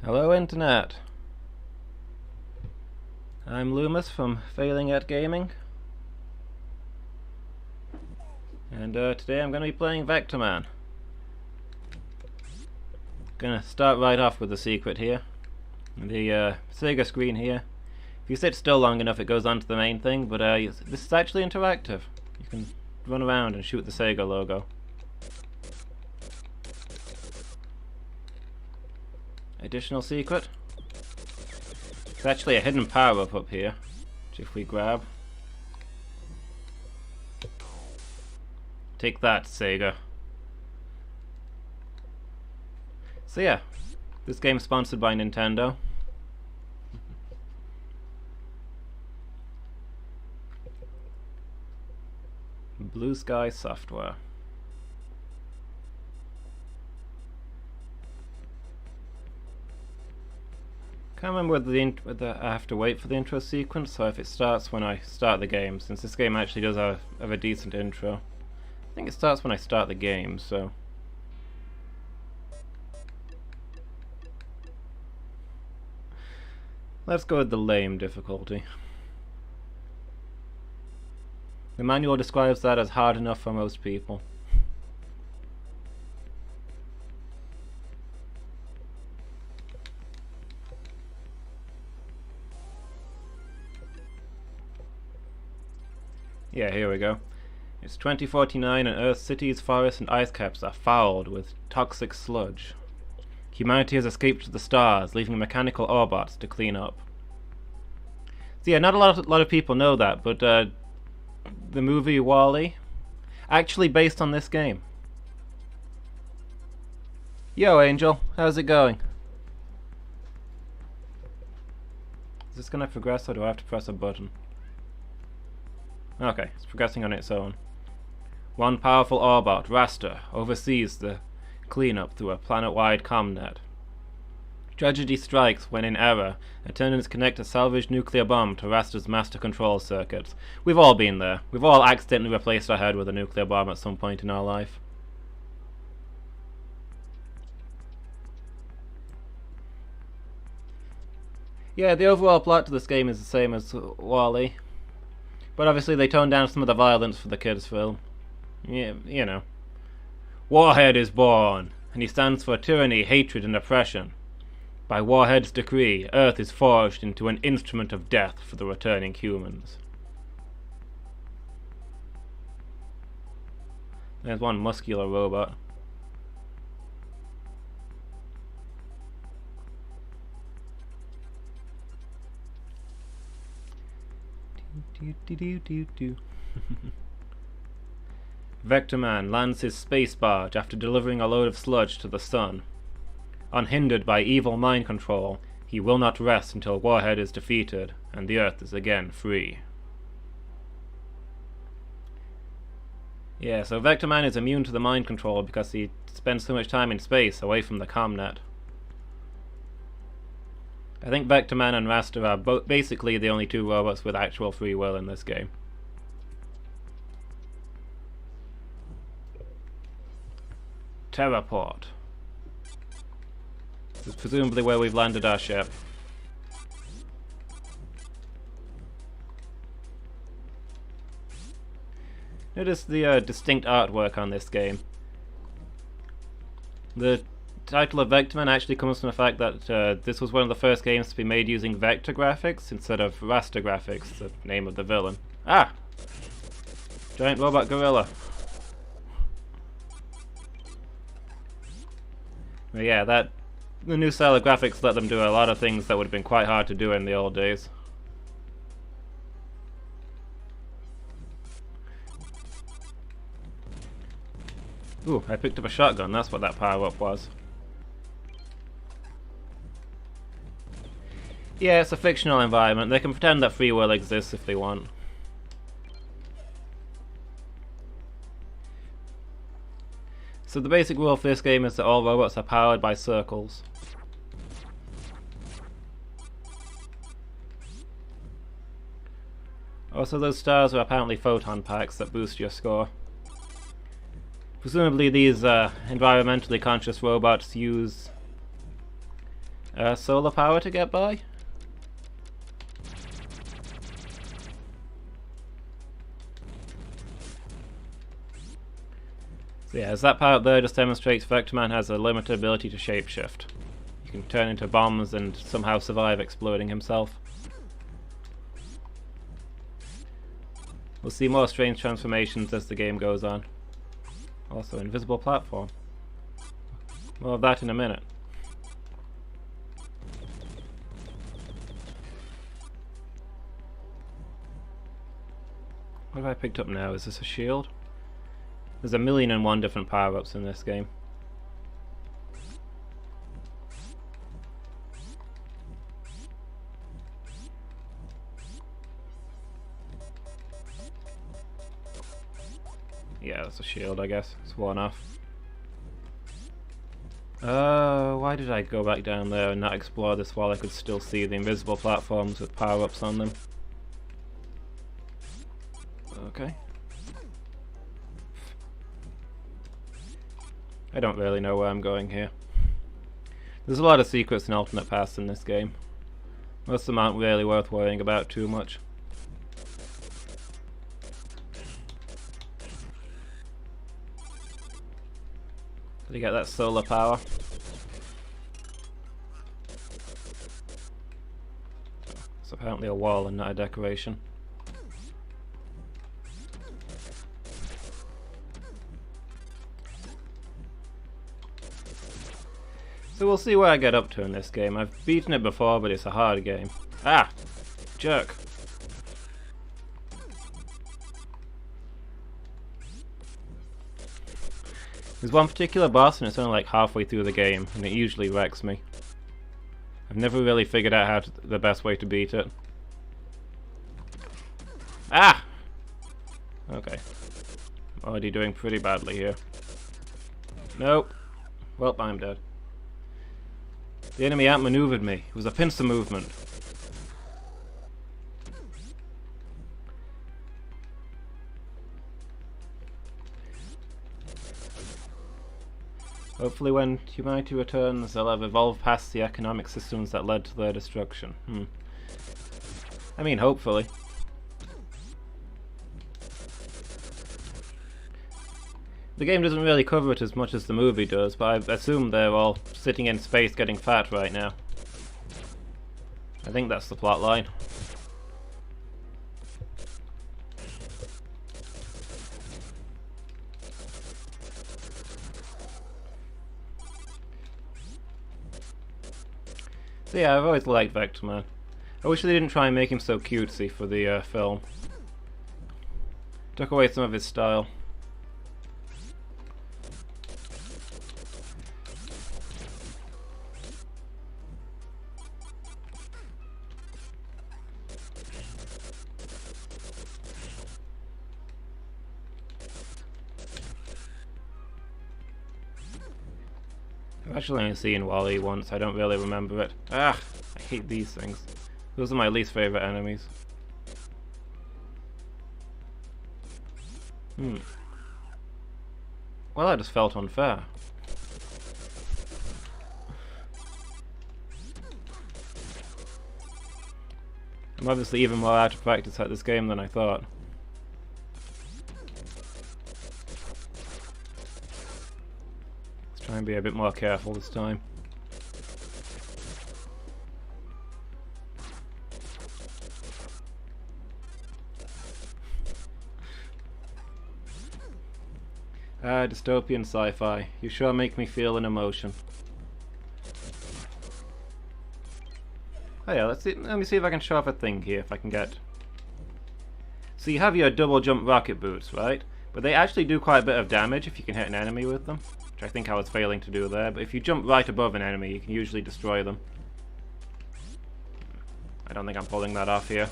Hello Internet, I'm Lumus from Failing at Gaming, and today I'm going to be playing Vectorman. Gonna start right off with the secret here. The Sega screen here. If you sit still long enough it goes on to the main thing, but this is actually interactive. You can run around and shoot the Sega logo. Additional secret. There's actually a hidden power-up up here, which if we grab... Take that, Sega. So yeah, this game's sponsored by Nintendo. BlueSky software. Can't remember whether I have to wait for the intro sequence or if it starts when I start the game, since this game actually does have a decent intro. I think it starts when I start the game, so... Let's go with the lame difficulty. The manual describes that as hard enough for most people. Yeah, here we go. It's 2049 and Earth's cities, forests and ice caps are fouled with toxic sludge. Humanity has escaped to the stars, leaving mechanical Autobots to clean up. So yeah, not a lot of people know that, but the movie WALL-E, actually based on this game. Yo, Angel, how's it going? Is this gonna progress or do I have to press a button? Okay, it's progressing on its own. One powerful Autobot, Raster, oversees the cleanup through a planet-wide comnet. Tragedy strikes when, in error, attendants connect a salvaged nuclear bomb to Raster's master control circuits. We've all been there. We've all accidentally replaced our head with a nuclear bomb at some point in our life. Yeah, the overall plot to this game is the same as WALL-E. But obviously they toned down some of the violence for the kids' film. Yeah, you know. Warhead is born, and he stands for tyranny, hatred, and oppression. By Warhead's decree, Earth is forged into an instrument of death for the returning humans. There's one muscular robot. Vectorman lands his space barge after delivering a load of sludge to the sun. Unhindered by evil mind control, he will not rest until Warhead is defeated and the Earth is again free. Yeah, so Vectorman is immune to the mind control because he spends so much time in space away from the comnet. I think Vectorman and Raster are basically the only two robots with actual free will in this game. Terraport. This is presumably where we've landed our ship. Notice the distinct artwork on this game. The title of Vectorman actually comes from the fact that this was one of the first games to be made using vector graphics instead of raster graphics, the name of the villain. Ah! Giant robot gorilla. But yeah, the new style of graphics let them do a lot of things that would have been quite hard to do in the old days. Ooh, I picked up a shotgun, that's what that power-up was. Yeah, it's a fictional environment. They can pretend that free will exists if they want. So the basic rule for this game is that all robots are powered by circles. Also, those stars are apparently photon packs that boost your score. Presumably these environmentally conscious robots use Solar power to get by? So yeah, as that part there just demonstrates, Vectorman has a limited ability to shapeshift. You can turn into bombs and somehow survive exploding himself. We'll see more strange transformations as the game goes on. Also, invisible platform. More of that in a minute. What have I picked up now? Is this a shield? There's 1,000,001 different power-ups in this game. Yeah, that's a shield, I guess. It's worn off. Why did I go back down there and not explore this while I could still see the invisible platforms with power-ups on them? Okay. I don't really know where I'm going here. There's a lot of secrets and alternate paths in this game. Most of them aren't really worth worrying about too much. Did he get that solar power? It's apparently a wall and not a decoration. So we'll see where I get up to in this game. I've beaten it before, but it's a hard game. Ah! Jerk! There's one particular boss and it's only like halfway through the game, and it usually wrecks me. I've never really figured out the best way to beat it. Ah! Okay. I'm already doing pretty badly here. Nope. Well, I'm dead. The enemy outmaneuvered me. It was a pincer movement. Hopefully when humanity returns, they'll have evolved past the economic systems that led to their destruction. I mean, hopefully. The game doesn't really cover it as much as the movie does, but I assume they're all sitting in space getting fat right now. I think that's the plot line. So yeah, I've always liked Vectorman. I wish they didn't try and make him so cutesy for the film. Took away some of his style. I've actually only seen Wally once, I don't really remember it. Ah! I hate these things. Those are my least favourite enemies. Well, that just felt unfair. I'm obviously even more out of practice at this game than I thought. Try and be a bit more careful this time. Dystopian sci-fi. You sure make me feel an emotion. Oh yeah, let me see if I can show off a thing here, if I can get... So you have your double jump rocket boots, right? But they actually do quite a bit of damage if you can hit an enemy with them. Which I think I was failing to do there, but if you jump right above an enemy, you can usually destroy them. I don't think I'm pulling that off here.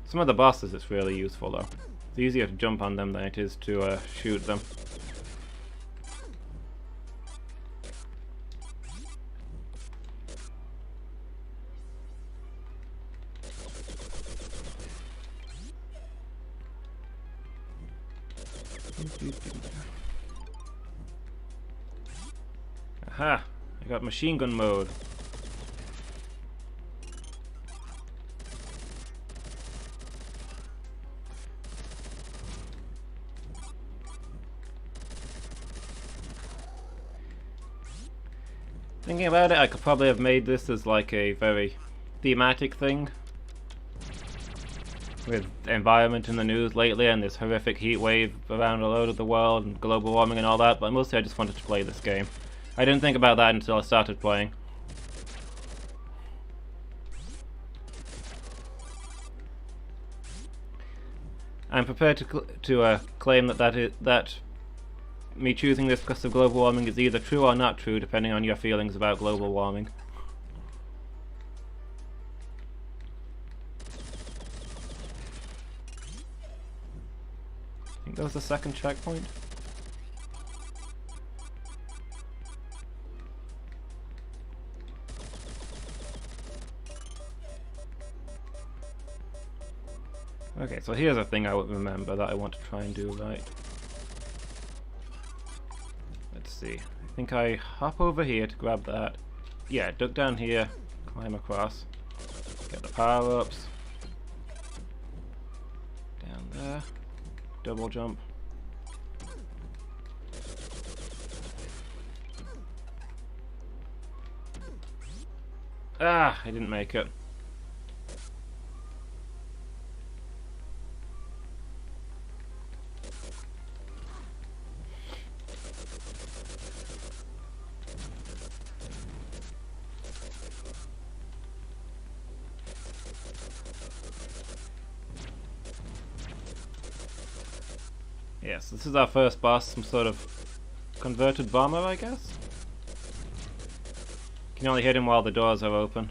Some of the bosses it's really useful though. It's easier to jump on them than it is to shoot them. Aha! I got machine gun mode. Thinking about it, I could probably have made this as like a very thematic thing. With the environment in the news lately and this horrific heat wave around a load of the world and global warming and all that, but mostly I just wanted to play this game. I didn't think about that until I started playing. I'm prepared to claim that me choosing this because of global warming is either true or not true, depending on your feelings about global warming. I think that was the second checkpoint. Okay, so here's a thing I would remember that I want to try and do right. Let's see. I think I hop over here to grab that. Yeah, duck down here, climb across, get the power-ups. Down there. Double jump. Ah, I didn't make it. Yes, this is our first boss, some sort of converted bomber, I guess? You can only hit him while the doors are open.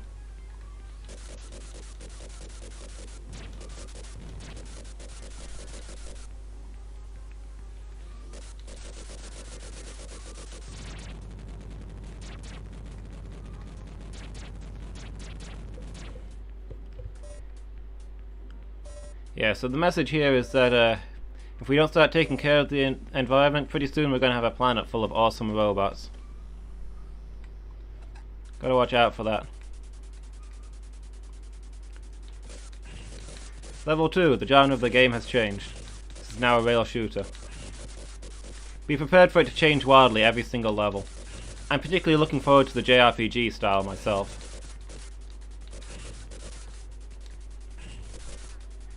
Yeah, so the message here is that if we don't start taking care of the environment, pretty soon we're going to have a planet full of awesome robots. Gotta watch out for that. Level 2, the genre of the game has changed. This is now a rail shooter. Be prepared for it to change wildly every single level. I'm particularly looking forward to the JRPG style myself.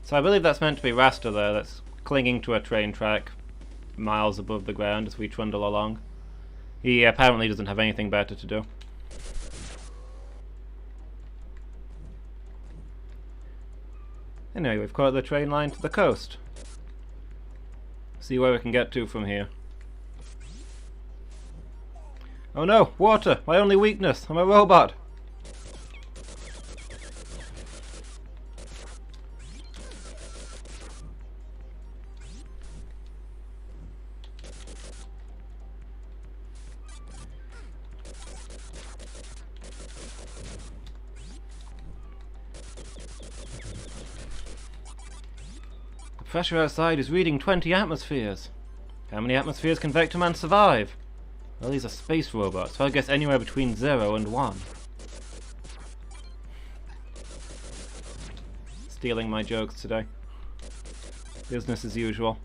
So I believe that's meant to be Raster there, that's clinging to a train track miles above the ground as we trundle along. He apparently doesn't have anything better to do. Anyway, we've caught the train line to the coast. See where we can get to from here. Oh no! Water! My only weakness! I'm a robot! The pressure outside is reading 20 atmospheres. How many atmospheres can Vectorman survive? Well, these are space robots, so I guess anywhere between 0 and 1. Stealing my jokes today. Business as usual.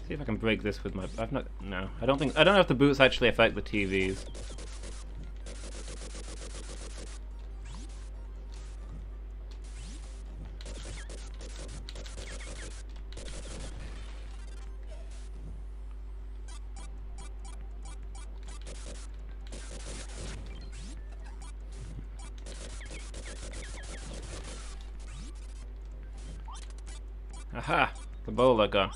See if I can break this with my... No. I don't know if the boots actually affect the TVs. Aha! The bowler gun.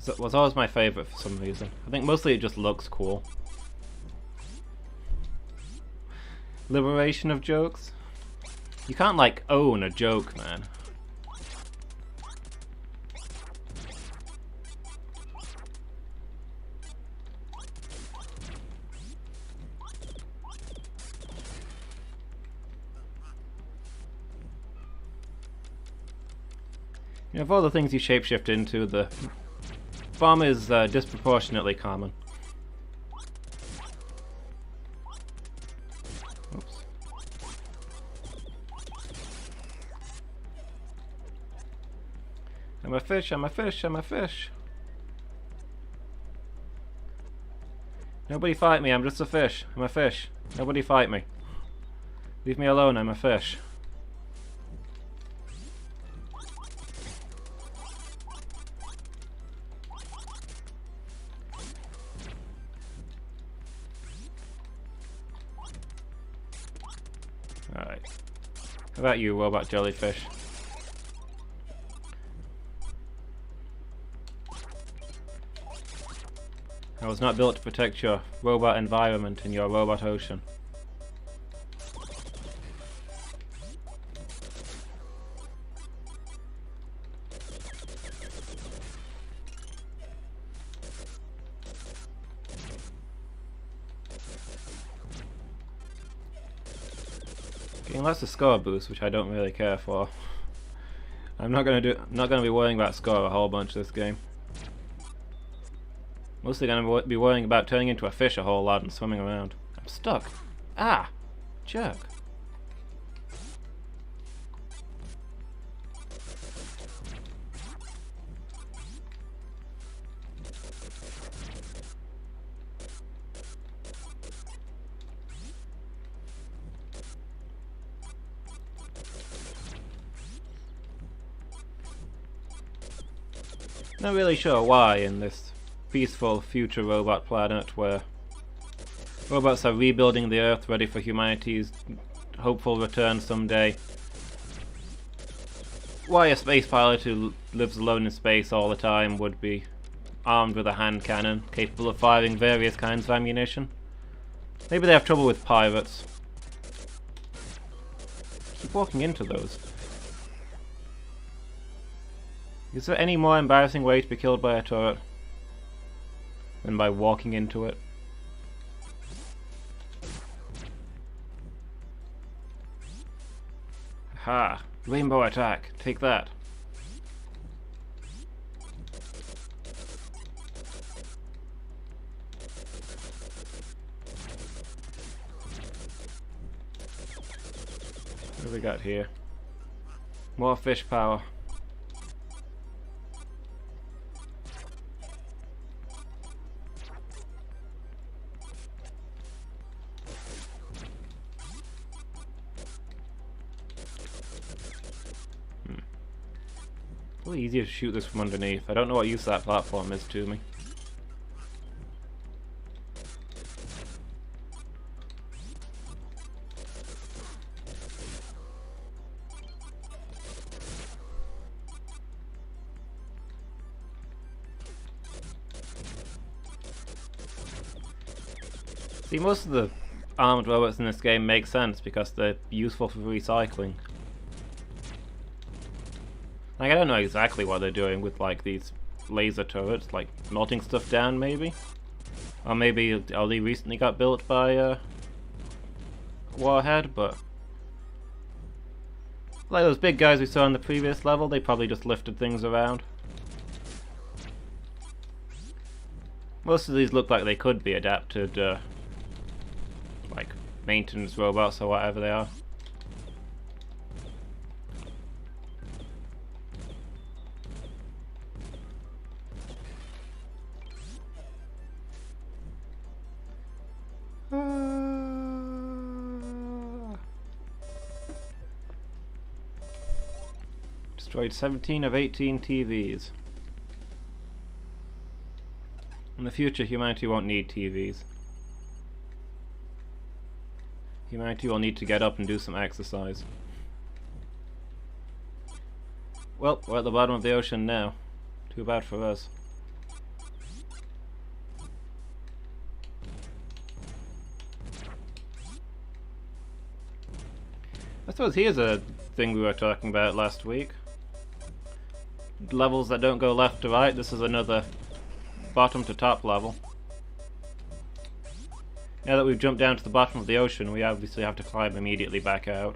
It was always my favourite for some reason. I think mostly it just looks cool. Liberation of jokes? You can't, like, own a joke, man. You know, of all the things you shapeshift into, the bomb is disproportionately common. Oops. I'm a fish, I'm a fish, I'm a fish. Nobody fight me, I'm just a fish. I'm a fish. Nobody fight me. Leave me alone, I'm a fish. Alright. How about you, robot jellyfish? I was not built to protect your robot environment in your robot ocean. Getting lots of score boosts, which I don't really care for. I'm not gonna be worrying about score a whole bunch this game. Mostly gonna be worrying about turning into a fish a whole lot and swimming around. I'm stuck. Ah! Jerk. Not really sure why in this peaceful future robot planet where robots are rebuilding the Earth ready for humanity's hopeful return someday. Why a space pilot who lives alone in space all the time would be armed with a hand cannon capable of firing various kinds of ammunition. Maybe they have trouble with pirates. Keep walking into those. Is there any more embarrassing way to be killed by a turret than by walking into it? Ha! Rainbow attack! Take that! What do we got here? More fish power. It's really easier to shoot this from underneath. I don't know what use that platform is to me. See, most of the armed robots in this game make sense because they're useful for recycling. Like, I don't know exactly what they're doing with, like, these laser turrets, like, melting stuff down, maybe? Or maybe they recently got built by, Warhead, but... like those big guys we saw in the previous level, they probably just lifted things around. Most of these look like they could be adapted, like, maintenance robots or whatever they are. Destroyed 17 of 18 TVs. In the future, humanity won't need TVs. Humanity will need to get up and do some exercise. Well, we're at the bottom of the ocean now. Too bad for us. I suppose here's a thing we were talking about last week. Levels that don't go left to right. This is another bottom to top level. Now that we've jumped down to the bottom of the ocean, we obviously have to climb immediately back out.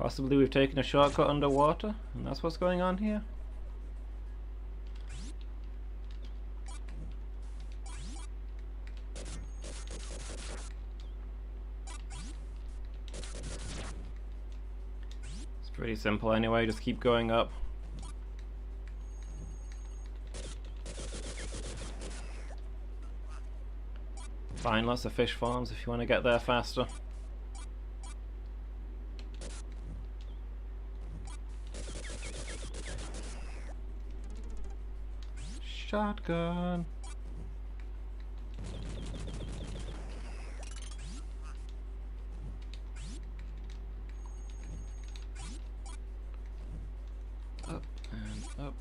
Possibly we've taken a shortcut underwater, and that's what's going on here? It's pretty simple anyway, just keep going up. Find lots of fish farms if you want to get there faster. Shotgun. Up and up.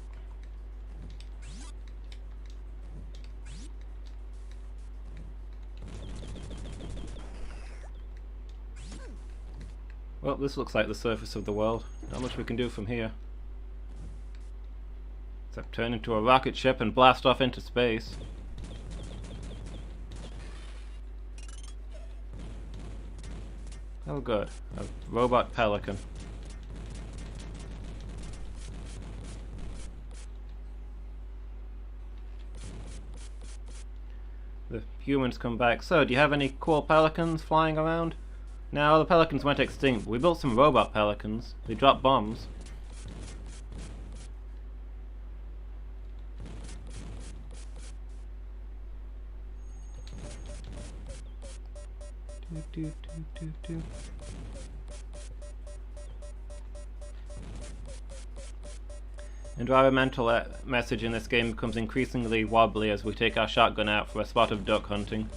Well, this looks like the surface of the world. Not much we can do from here. Except turn into a rocket ship and blast off into space. Oh good, a robot pelican. The humans come back. So, do you have any cool pelicans flying around? No, the pelicans went extinct. We built some robot pelicans. They drop bombs. Environmental message in this game becomes increasingly wobbly as we take our shotgun out for a spot of duck hunting.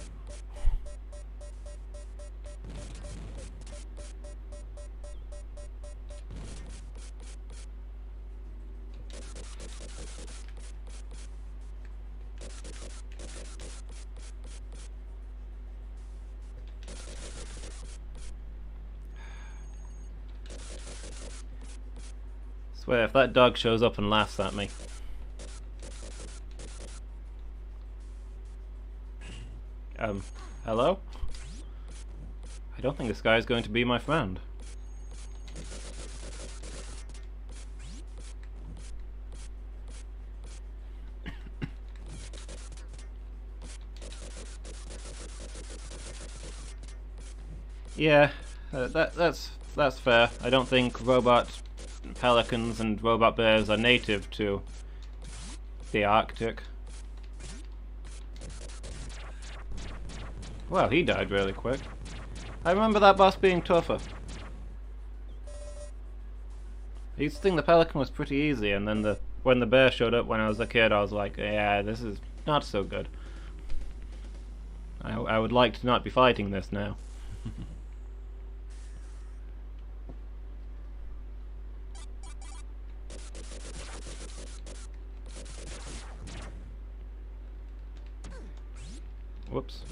Swear, if that dog shows up and laughs at me. Hello? I don't think this guy is going to be my friend. Yeah, that's fair. I don't think robot pelicans and robot bears are native to the Arctic. Well, he died really quick. I remember that boss being tougher. I used to think the pelican was pretty easy, and then when the bear showed up when I was a kid, I was like, yeah, this is not so good. I would like to not be fighting this now. Whoops.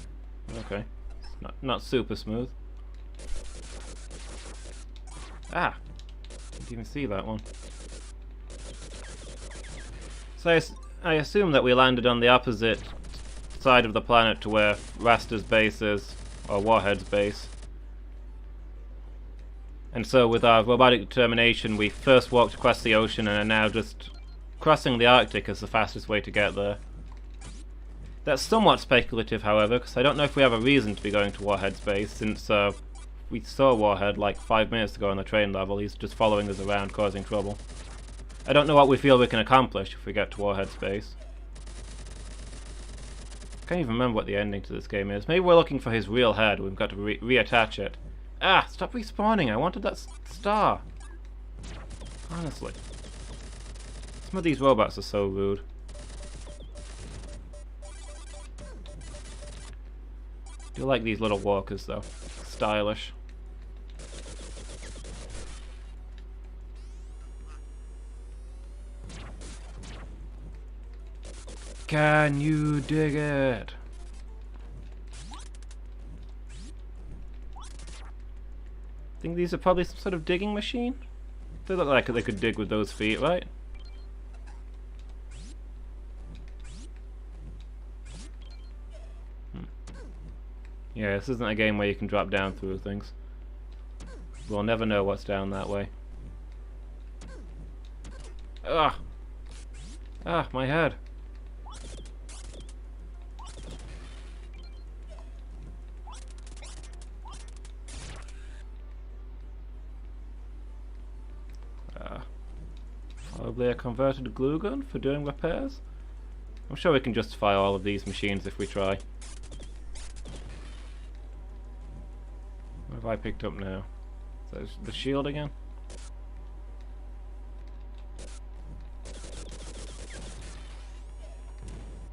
Okay. It's not super smooth. Ah! Didn't even see that one. So I assume that we landed on the opposite side of the planet to where Raster's base is, or Warhead's base. And so with our robotic determination, we first walked across the ocean and are now just crossing the Arctic as the fastest way to get there. That's somewhat speculative, however, because I don't know if we have a reason to be going to Warhead's base, since we saw Warhead like 5 minutes ago on the train level. He's just following us around, causing trouble. I don't know what we feel we can accomplish if we get to Warhead's base. I can't even remember what the ending to this game is. Maybe we're looking for his real head. We've got to reattach it. Ah! Stop respawning! I wanted that star! Honestly. Some of these robots are so rude. I do like these little walkers though. Stylish. Can you dig it? I think these are probably some sort of digging machine? They look like they could dig with those feet, right? Yeah, this isn't a game where you can drop down through things. We'll never know what's down that way. Ugh! Ah, my head. Probably a converted glue gun for doing repairs. I'm sure we can justify all of these machines if we try. What have I picked up now? Is that the shield again?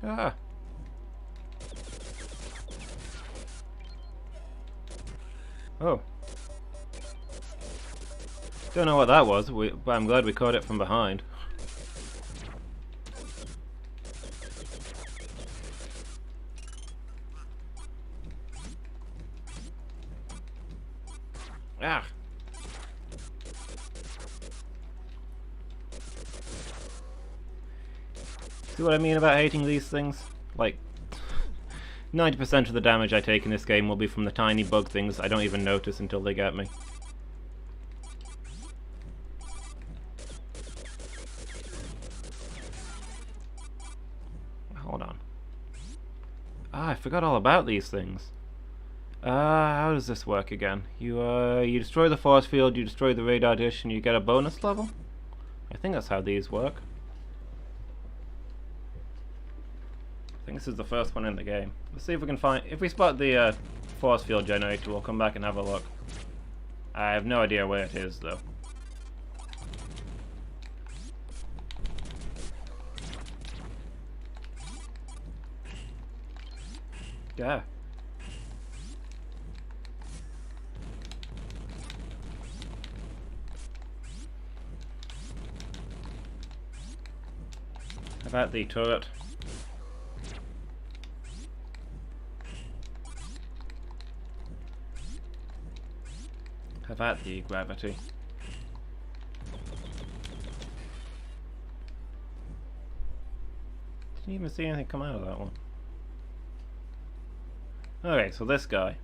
Ah! Oh. Don't know what that was, but I'm glad we caught it from behind. Ah! See what I mean about hating these things? Like, 90% of the damage I take in this game will be from the tiny bug things I don't even notice until they get me. Hold on. Ah, I forgot all about these things. How does this work again? You destroy the force field, you destroy the radar dish, and you get a bonus level? I think that's how these work. I think this is the first one in the game. Let's see if we can find... If we spot the force field generator, we'll come back and have a look. I have no idea where it is, though. Yeah. How about the turret? How about the gravity? Didn't even see anything come out of that one. Okay, so this guy.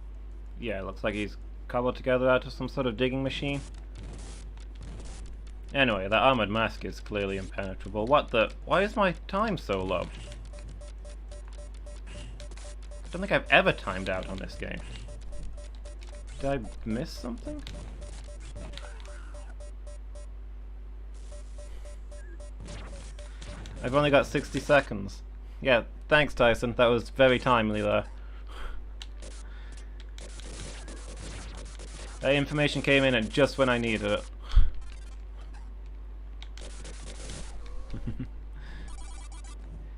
Yeah, looks like he's cobbled together out of some sort of digging machine. Anyway, that armored mask is clearly impenetrable. What the... Why is my time so low? I don't think I've ever timed out on this game. Did I miss something? I've only got 60 seconds. Yeah, thanks Tyson, that was very timely there. That information came in at just when I needed it.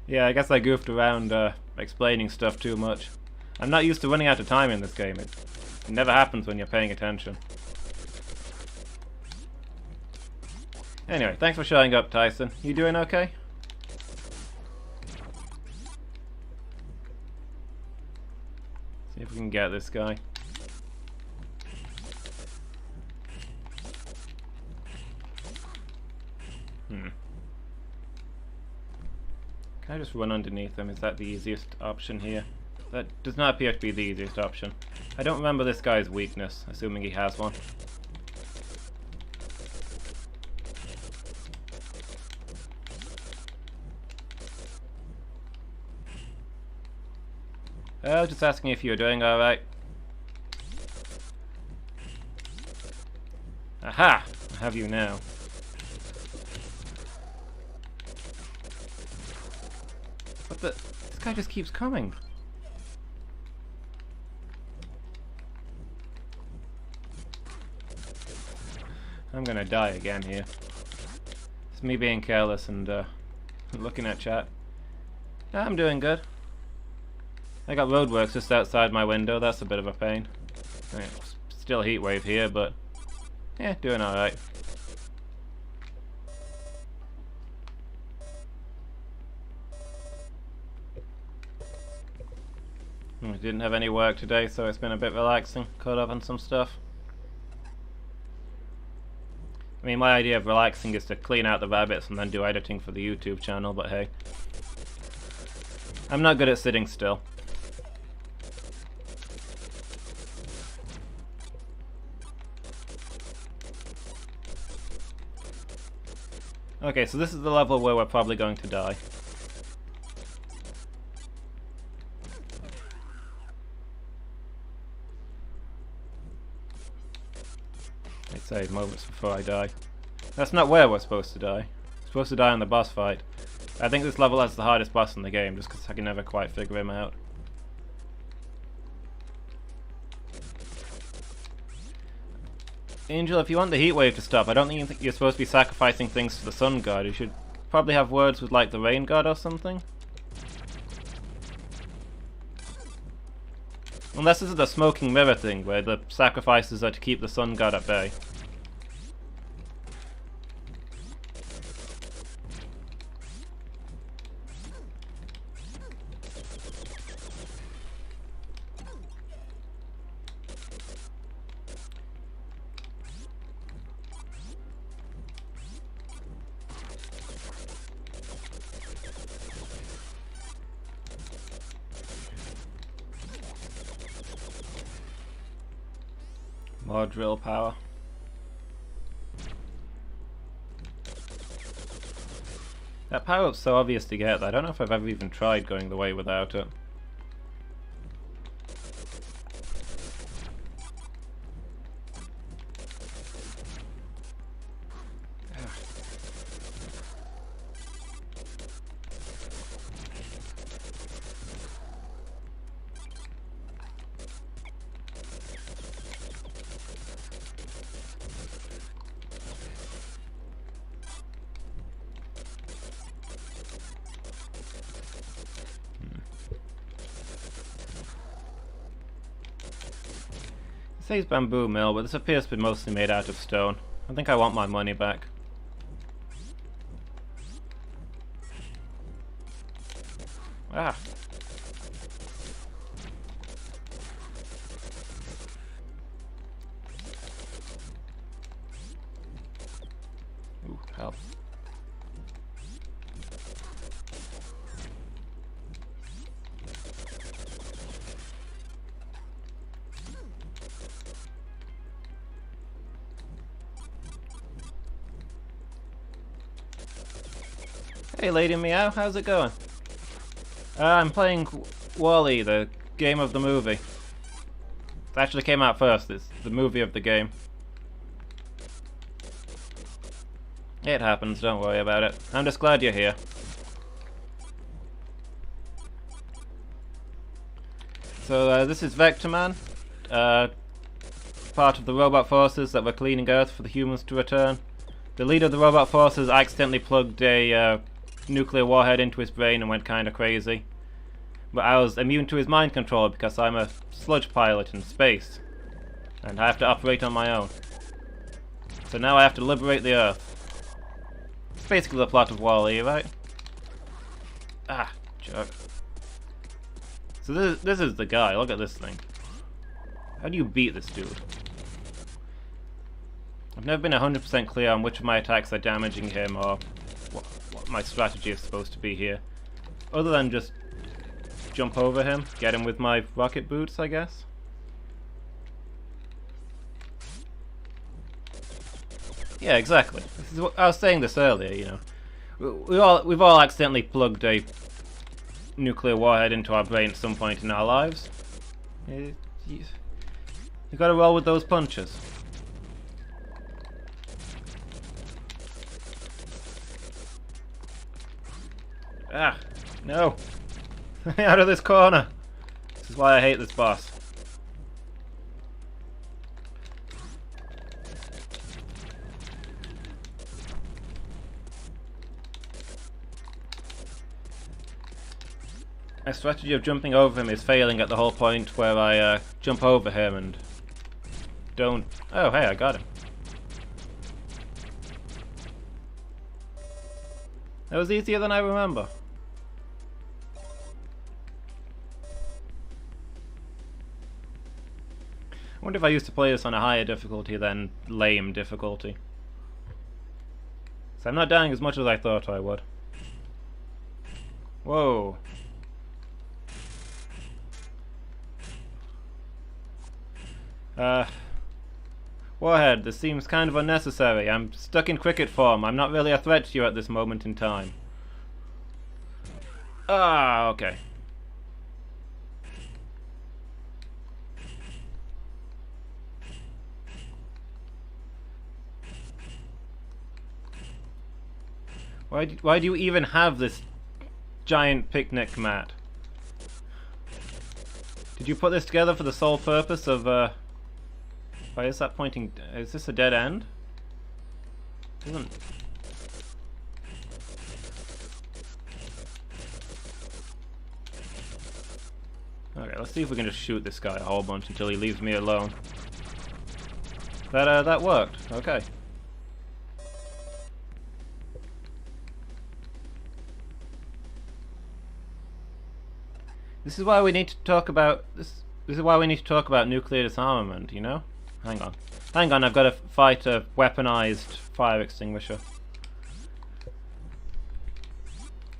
Yeah, I guess I goofed around explaining stuff too much. I'm not used to running out of time in this game. It never happens when you're paying attention. Anyway, thanks for showing up, Tyson. You doing okay? See if we can get this guy. Can I just run underneath them? Is that the easiest option here? That does not appear to be the easiest option. I don't remember this guy's weakness, assuming he has one. I was just asking if you were doing alright. Aha! I have you now. What the? This guy just keeps coming. I'm gonna die again here. It's me being careless and looking at chat. Yeah, I'm doing good. I got roadworks just outside my window, that's a bit of a pain. I mean, still heat wave here, but yeah, doing alright. I didn't have any work today, so it's been a bit relaxing. Caught up on some stuff. I mean, my idea of relaxing is to clean out the rabbits and then do editing for the YouTube channel, but hey. I'm not good at sitting still. Okay, so this is the level where we're probably going to die. I save moments before I die. That's not where we're supposed to die. We're supposed to die in the boss fight. I think this level has the hardest boss in the game, just because I can never quite figure him out. Angel, if you want the heat wave to stop, I don't think you're supposed to be sacrificing things to the sun god. You should probably have words with, like, the rain god or something. Unless this is the smoking mirror thing, where the sacrifices are to keep the sun god at bay. More drill power. That power-up's so obvious to get that I don't know if I've ever even tried going the way without it. It says bamboo mill, but this appears to be mostly made out of stone. I think I want my money back. Ah! Ooh, help. Hey Lady Meow, how's it going? I'm playing Wall-E, the game of the movie. It actually came out first, it's the movie of the game. It happens, don't worry about it. I'm just glad you're here. So this is Vectorman, part of the robot forces that were cleaning Earth for the humans to return. The leader of the robot forces accidentally plugged a nuclear warhead into his brain and went kinda crazy. But I was immune to his mind control because I'm a sludge pilot in space. And I have to operate on my own. So now I have to liberate the Earth. It's basically the plot of Wall-E, right? Ah, jerk. So this is the guy, look at this thing. How do you beat this dude? I've never been 100% clear on which of my attacks are damaging him or what my strategy is supposed to be here. Other than just jump over him, get him with my rocket boots, I guess. Yeah, exactly. This is what, I was saying this earlier, you know. We've all accidentally plugged a nuclear warhead into our brain at some point in our lives. You gotta roll with those punches. Ah, no. Out of this corner. This is why I hate this boss. My strategy of jumping over him is failing at the whole point where I jump over him and don't... Oh, hey, I got him. That was easier than I remember. I wonder if I used to play this on a higher difficulty than lame difficulty. So I'm not dying as much as I thought I would. Whoa. Warhead, this seems kind of unnecessary. I'm stuck in cricket form. I'm not really a threat to you at this moment in time. Ah, okay. Why do you even have this giant picnic mat? Did you put this together for the sole purpose of, why is that pointing... Is this a dead end? Isn't... Okay, let's see if we can just shoot this guy a whole bunch until he leaves me alone. That worked. Okay. This is why we need to talk about this. This is why we need to talk about nuclear disarmament. You know? Hang on. Hang on. I've got to fight a weaponized fire extinguisher.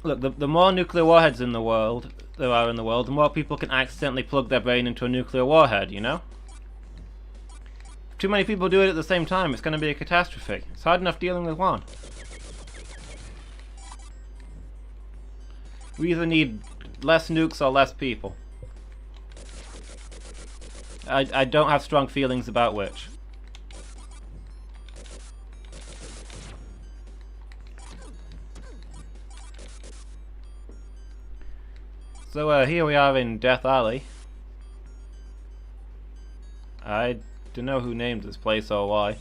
Look, the more nuclear warheads in the world there are in the world, the more people can accidentally plug their brain into a nuclear warhead. You know? If too many people do it at the same time, it's going to be a catastrophe. It's hard enough dealing with one. We either need less nukes or less people. I don't have strong feelings about which. So here we are in Death Alley. I don't know who named this place or why.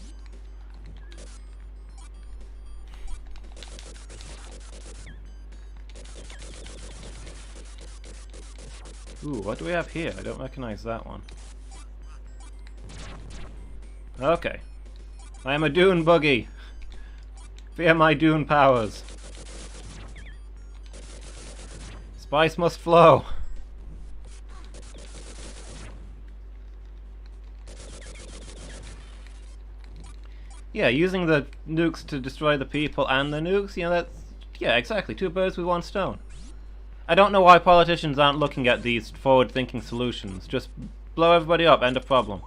Ooh, what do we have here? I don't recognize that one. Okay. I am a dune buggy. Fear my dune powers. Spice must flow. Yeah, using the nukes to destroy the people and the nukes, you know, that's... Yeah, exactly. Two birds with one stone. I don't know why politicians aren't looking at these forward-thinking solutions. Just blow everybody up, end of problem.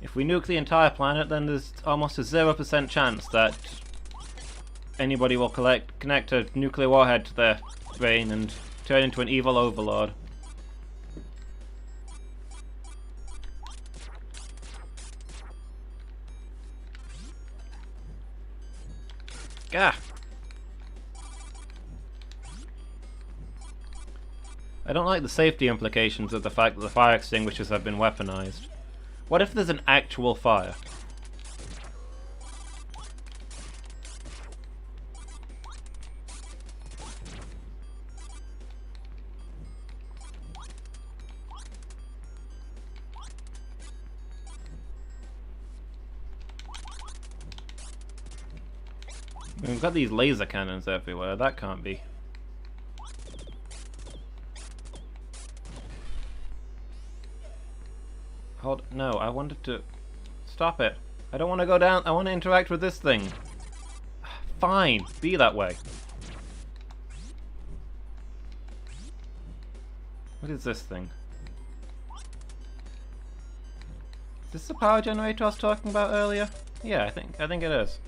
If we nuke the entire planet, then there's almost a 0% chance that anybody will connect a nuclear warhead to their brain and turn into an evil overlord. Gah! I don't like the safety implications of the fact that the fire extinguishers have been weaponized. What if there's an actual fire? We've got these laser cannons everywhere, that can't be. Hold, no, I wanted to... Stop it. I don't want to go down, I want to interact with this thing. Fine, be that way. What is this thing? Is this the power generator I was talking about earlier? Yeah, I think it is.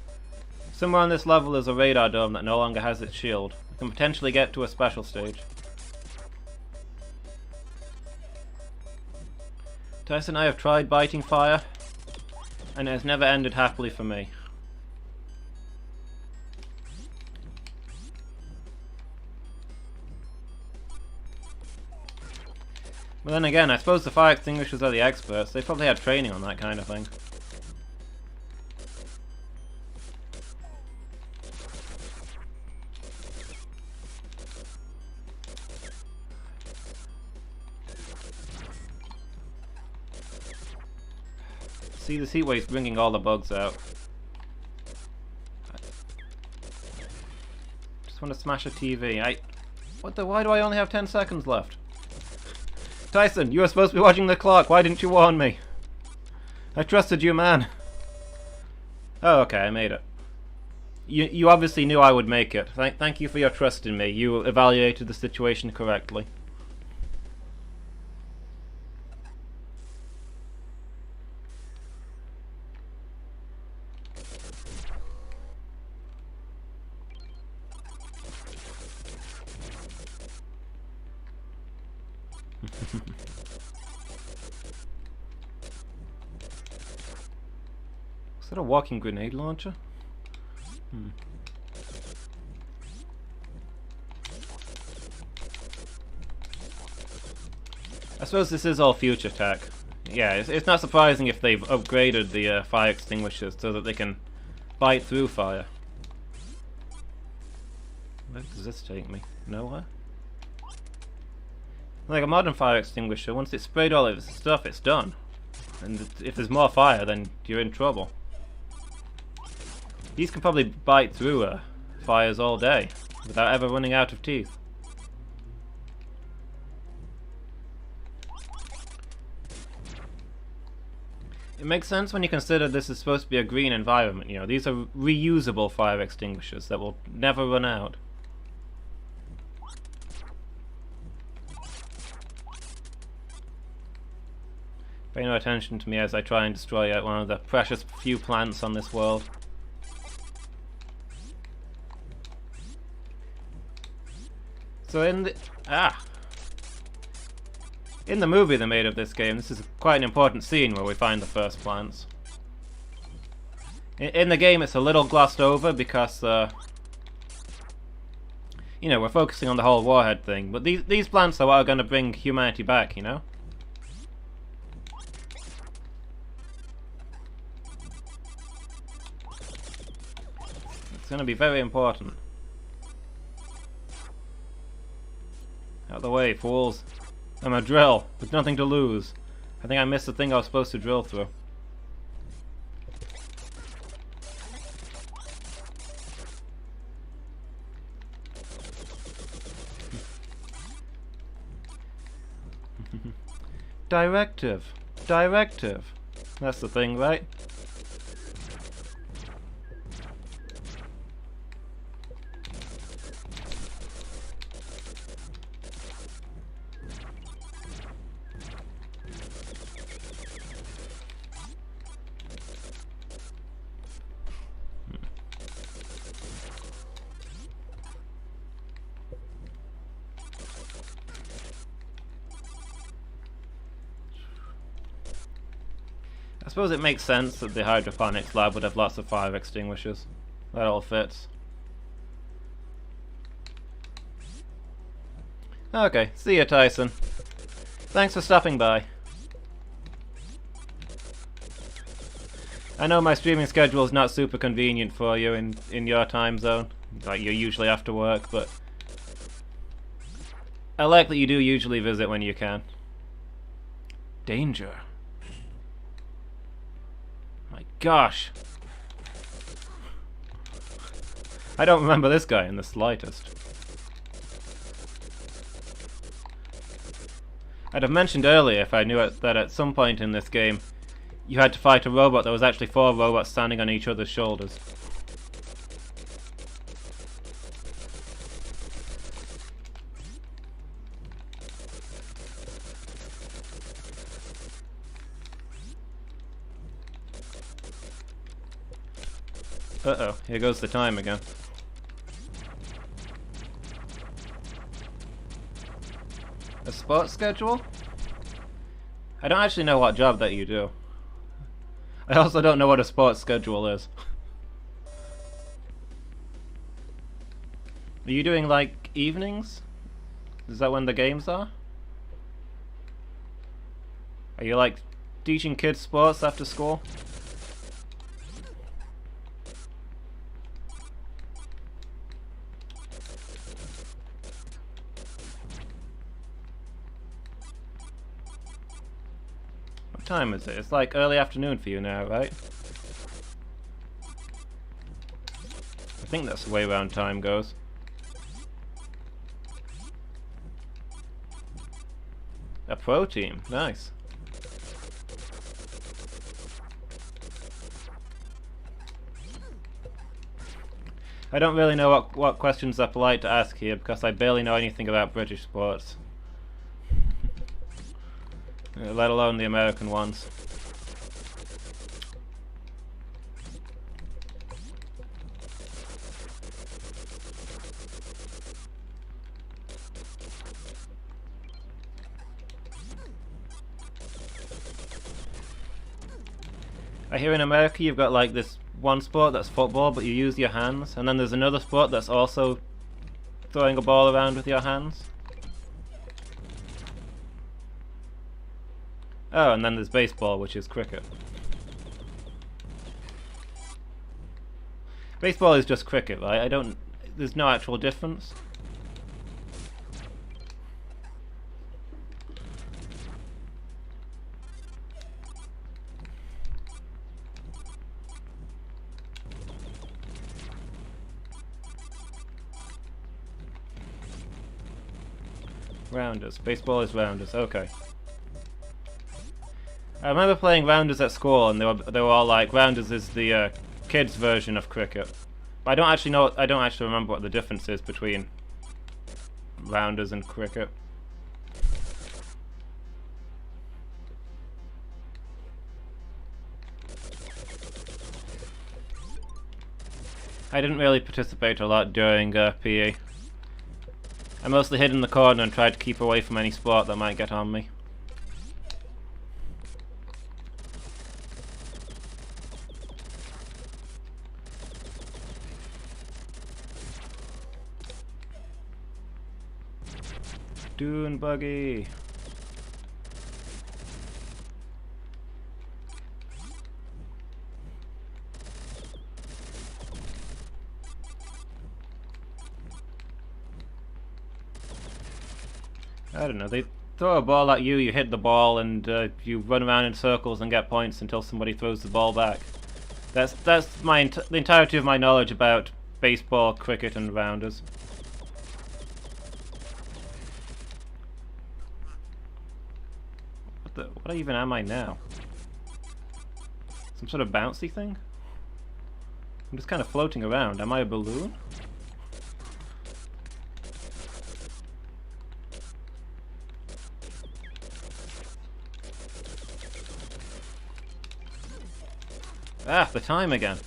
Somewhere on this level is a radar dome that no longer has its shield. I can potentially get to a special stage. Tyson and I have tried biting fire, and it has never ended happily for me. But then again, I suppose the fire extinguishers are the experts. They probably had training on that kind of thing. See, this heat wave's bringing all the bugs out. Just want to smash a TV. Why do I only have 10 seconds left? Tyson, you were supposed to be watching the clock. Why didn't you warn me? I trusted you, man. Oh, okay, I made it. You obviously knew I would make it. Thank you for your trust in me. You evaluated the situation correctly. Is that a walking grenade launcher? I suppose this is all future tech. Yeah, it's not surprising if they've upgraded the fire extinguishers so that they can bite through fire. Where does this take me? Nowhere? Like a modern fire extinguisher, once it's sprayed all over the stuff, it's done. And if there's more fire, then you're in trouble. These can probably bite through fires all day without ever running out of teeth. It makes sense when you consider this is supposed to be a green environment. You know, these are reusable fire extinguishers that will never run out. Pay no attention to me as I try and destroy one of the precious few plants on this world. So in the movie they made of this game, this is quite an important scene where we find the first plants. In the game it's a little glossed over because, you know, we're focusing on the whole warhead thing, but these plants are what are going to bring humanity back, you know? It's going to be very important. Out of the way, fools. I'm a drill, with nothing to lose. I think I missed the thing I was supposed to drill through. Directive. Directive. That's the thing, right? I suppose it makes sense that the hydroponics lab would have lots of fire extinguishers. That all fits. Okay, see ya, Tyson. Thanks for stopping by. I know my streaming schedule is not super convenient for you in your time zone. Like, you're usually after work, but I like that you do usually visit when you can. Danger. My gosh. I don't remember this guy in the slightest. I'd have mentioned earlier if I knew that at some point in this game you had to fight a robot that was actually 4 robots standing on each other's shoulders. Uh-oh, here goes the time again. A sports schedule? I don't actually know what job that you do. I also don't know what a sports schedule is. Are you doing, like, evenings? Is that when the games are? Are you, like, teaching kids sports after school? What time is it? It's like early afternoon for you now, right? I think that's the way round time goes. A pro team, nice. I don't really know what questions are polite to ask here because I barely know anything about British sports. Let alone the American ones. I hear in America you've got like this one sport that's football, but you use your hands, and then there's another sport that's also throwing a ball around with your hands. Oh, and then there's baseball, which is cricket. Baseball is just cricket, right? There's no actual difference. Rounders. Baseball is rounders. Okay. I remember playing rounders at school, and they were all like, rounders is the kids' version of cricket. But I don't actually remember what the difference is between rounders and cricket. I didn't really participate a lot during PE. I mostly hid in the corner and tried to keep away from any sport that might get on me. Dune buggy. I don't know, they throw a ball at you, you hit the ball, and you run around in circles and get points until somebody throws the ball back. That's the entirety of my knowledge about baseball, cricket, and rounders. What even am I now? Some sort of bouncy thing? I'm just kind of floating around. Am I a balloon? Ah, the time again.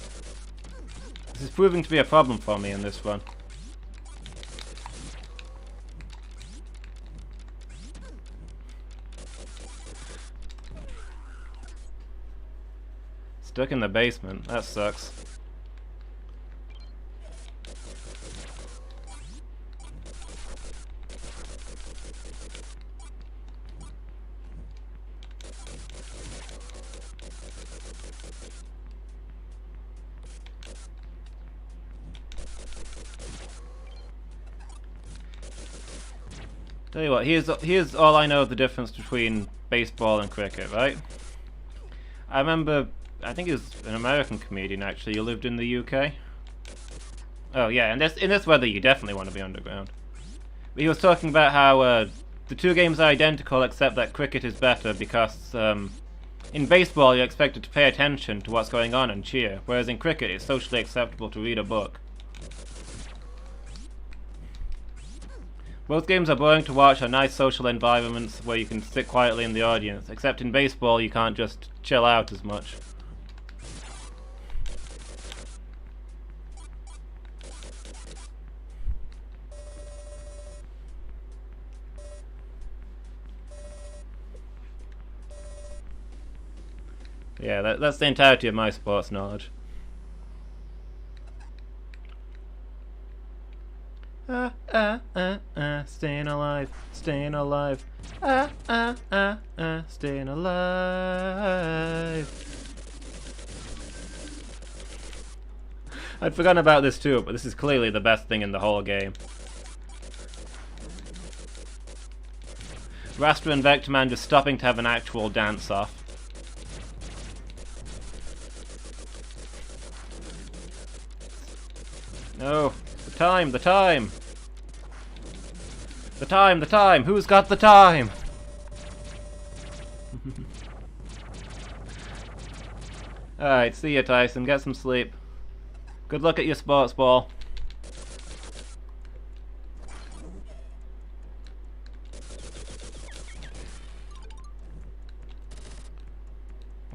This is proving to be a problem for me in this run. Stuck in the basement. That sucks. Tell you what, here's all I know of the difference between baseball and cricket, right? I remember, I think he was an American comedian actually, who lived in the UK. Oh yeah, and in this weather you definitely want to be underground. But he was talking about how the two games are identical except that cricket is better because in baseball you're expected to pay attention to what's going on and cheer, whereas in cricket it's socially acceptable to read a book. Both games are boring to watch, are nice social environments where you can sit quietly in the audience, except in baseball you can't just chill out as much. Yeah, that's the entirety of my sports knowledge. Staying alive, staying alive. Staying alive. I'd forgotten about this too, but this is clearly the best thing in the whole game. Rasta and Vectorman just stopping to have an actual dance-off. No, the time, the time! The time, the time! Who's got the time? Alright, see ya Tyson, get some sleep. Good luck at your sports ball.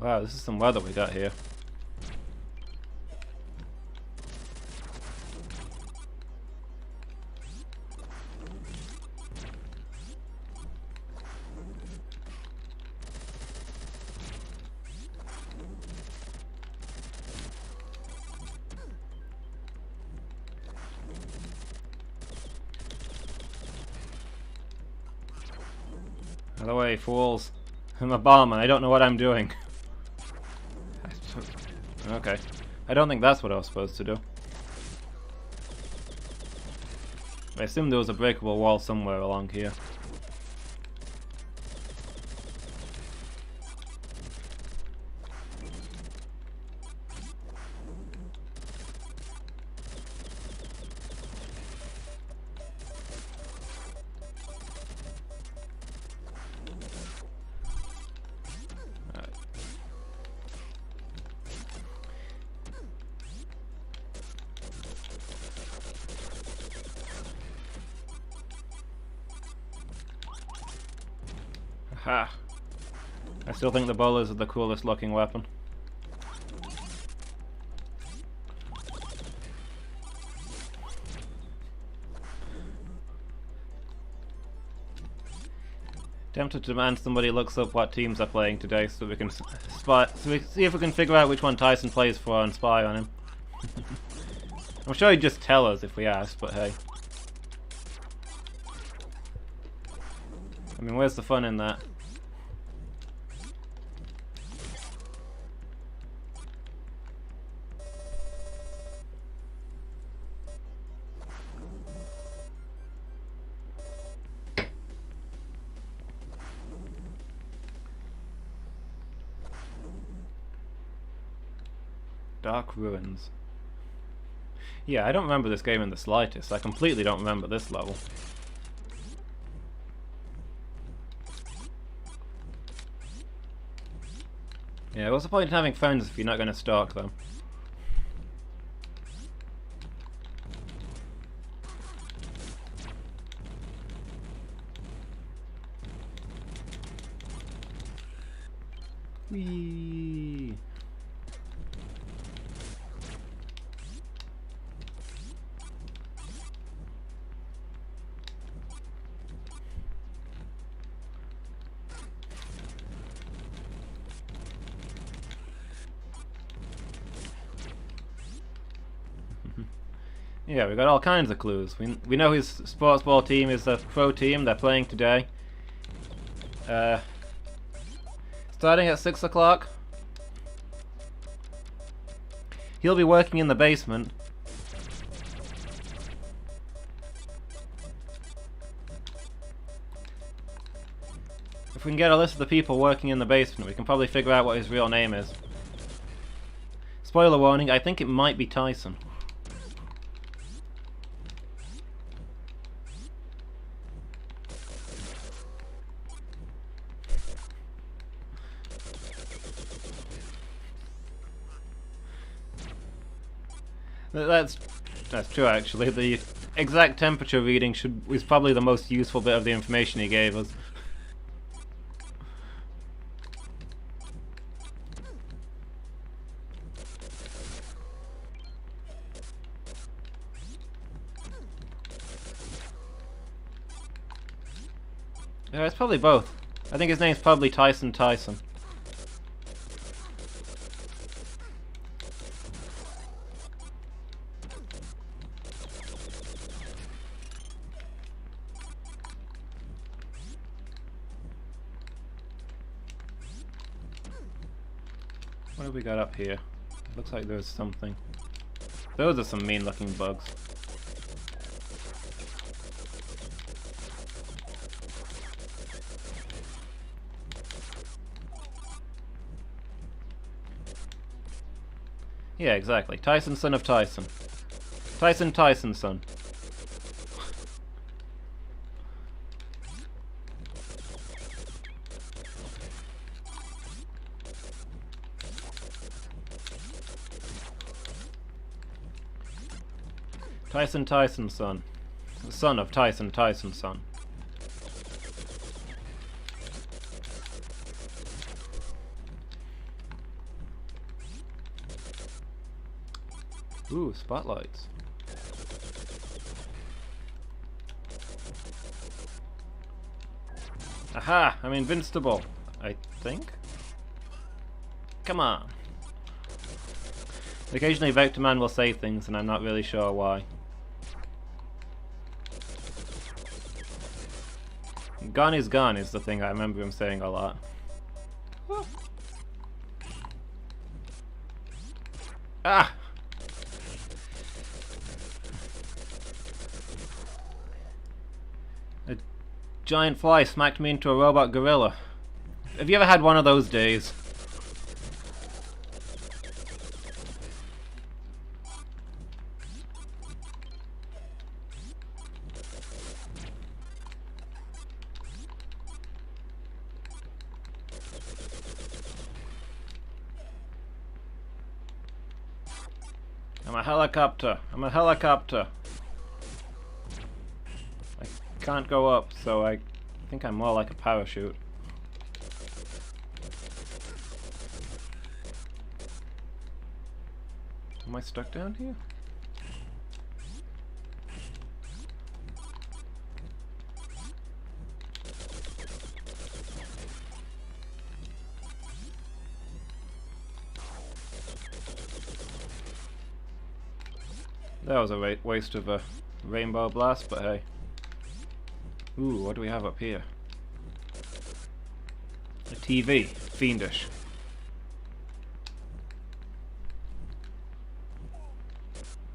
Wow, this is some weather we got here. Out of the way, fools. I'm a bomb and I don't know what I'm doing. Okay. I don't think that's what I was supposed to do. I assume there was a breakable wall somewhere along here. Ha! I still think the bowlers are the coolest looking weapon. Tempted to demand somebody looks up what teams are playing today so we can spy, so we see if we can figure out which one Tyson plays for and spy on him. I'm sure he'd just tell us if we asked, but hey. I mean, where's the fun in that? Dark Ruins. Yeah, I don't remember this game in the slightest. I completely don't remember this level. Yeah, what's the point in having friends if you're not going to stalk them? Whee! Yeah, we got all kinds of clues. We know his sports ball team is a pro team. They're playing today. Starting at 6 o'clock. He'll be working in the basement. If we can get a list of the people working in the basement, we can probably figure out what his real name is. Spoiler warning, I think it might be Tyson. That's true actually. The exact temperature reading is probably the most useful bit of the information he gave us. Yeah, it's probably both. I think his name's probably Tyson. What have we got up here? It looks like there's something. Those are some mean looking bugs. Yeah, exactly. Tyson, son of Tyson. Tyson, son. Tyson, son. Son of Tyson, son. Ooh, spotlights. Aha! I'm invincible, I think? Come on. Occasionally Vectorman will say things and I'm not really sure why. Gone is gone is the thing I remember him saying a lot. Woo. Ah! A giant fly smacked me into a robot gorilla. Have you ever had one of those days? I'm a helicopter. I'm a helicopter. I can't go up, so I think I'm more like a parachute. Am I stuck down here? That was a waste of a rainbow blast, but hey. Ooh, what do we have up here? A TV. Fiendish.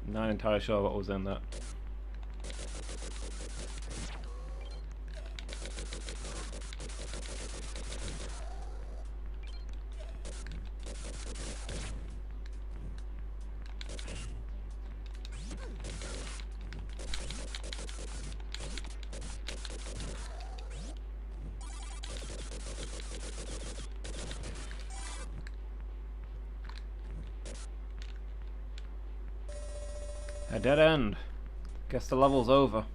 Not entirely sure what was in that. A dead end. Guess the level's over.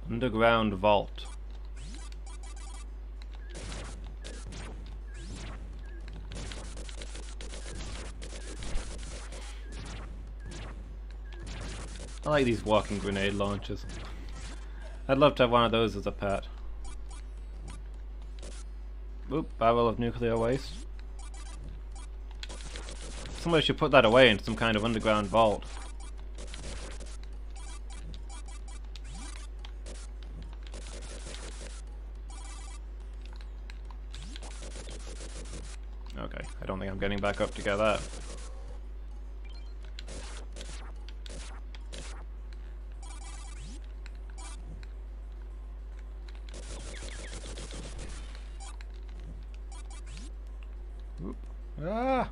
Underground vault. I like these walking grenade launchers. I'd love to have one of those as a pet. Oop, barrel of nuclear waste. Somebody should put that away in some kind of underground vault. Okay, I don't think I'm getting back up to get that. Oop. Ah!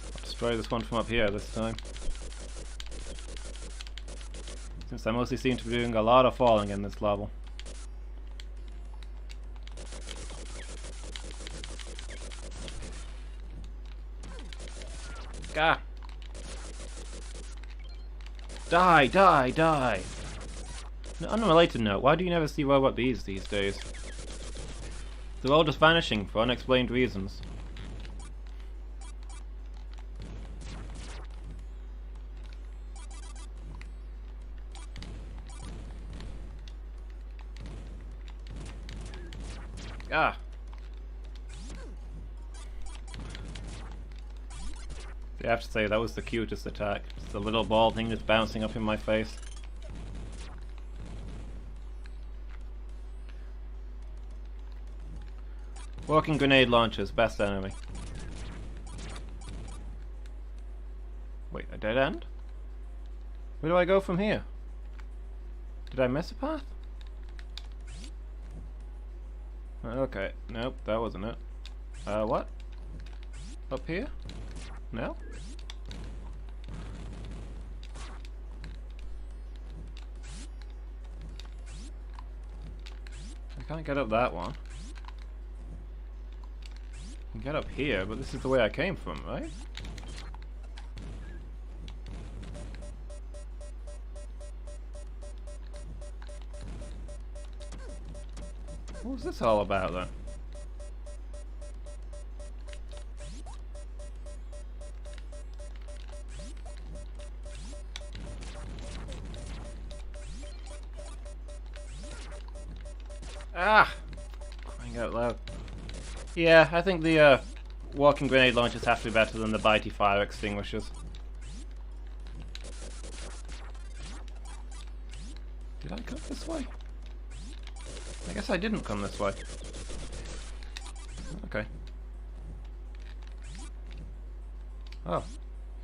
I'll destroy this one from up here this time. Since I mostly seem to be doing a lot of falling in this level. Gah! Die, die, die! On an unrelated note, why do you never see robot bees these days? They're all just vanishing for unexplained reasons. Ah! I have to say, that was the cutest attack. Just the little ball thing just bouncing up in my face. Walking grenade launchers, best enemy. Wait, a dead end? Where do I go from here? Did I miss a path? Okay, nope, that wasn't it. What? Up here? No? I can't get up that one. I can get up here, but this is the way I came from, right? What was this all about then? Ah! Crying out loud. Yeah, I think the walking grenade launchers have to be better than the bitey fire extinguishers. Did I come this way? I guess I didn't come this way. Okay. Oh,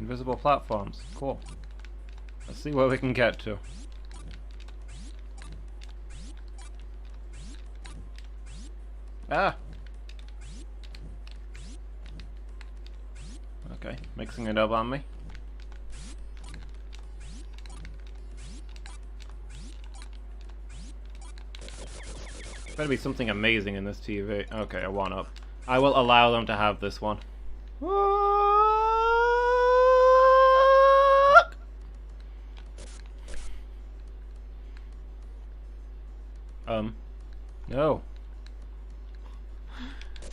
invisible platforms. Cool. Let's see where we can get to. Ah! Okay, mixing it up on me. Better be something amazing in this TV. Okay, a 1-up. I will allow them to have this one. No.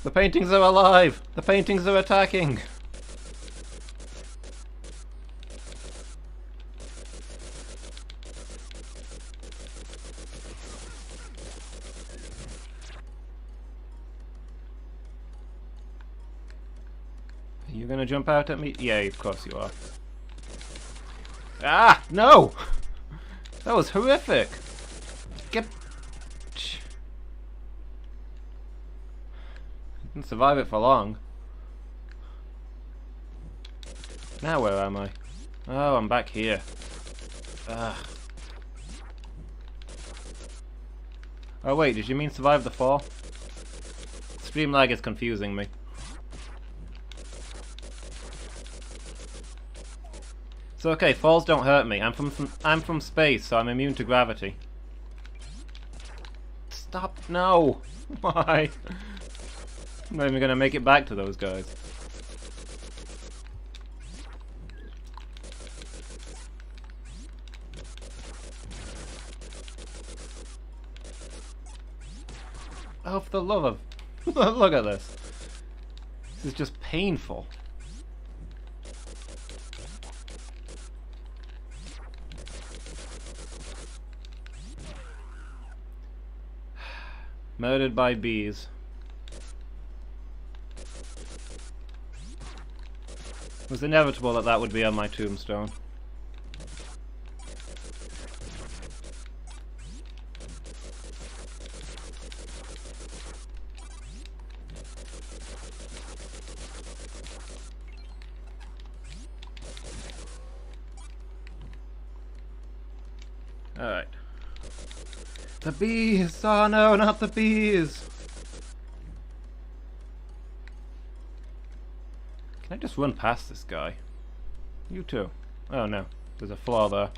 The paintings are alive! The paintings are attacking! Are you gonna jump out at me? Yeah, of course you are. Ah! No! That was horrific! Get... Didn't survive it for long. Now where am I? Oh, I'm back here. Ugh. Oh wait, did you mean survive the fall? Stream lag is confusing me. So okay, falls don't hurt me. I'm from space, so I'm immune to gravity. Stop! No! Why? I'm not even gonna make it back to those guys. Oh, for the love of... Look at this. This is just painful. Murdered by bees. It was inevitable that that would be on my tombstone. Alright. The bees! Oh no, not the bees! Can I just run past this guy? You too. Oh no, there's a flaw there.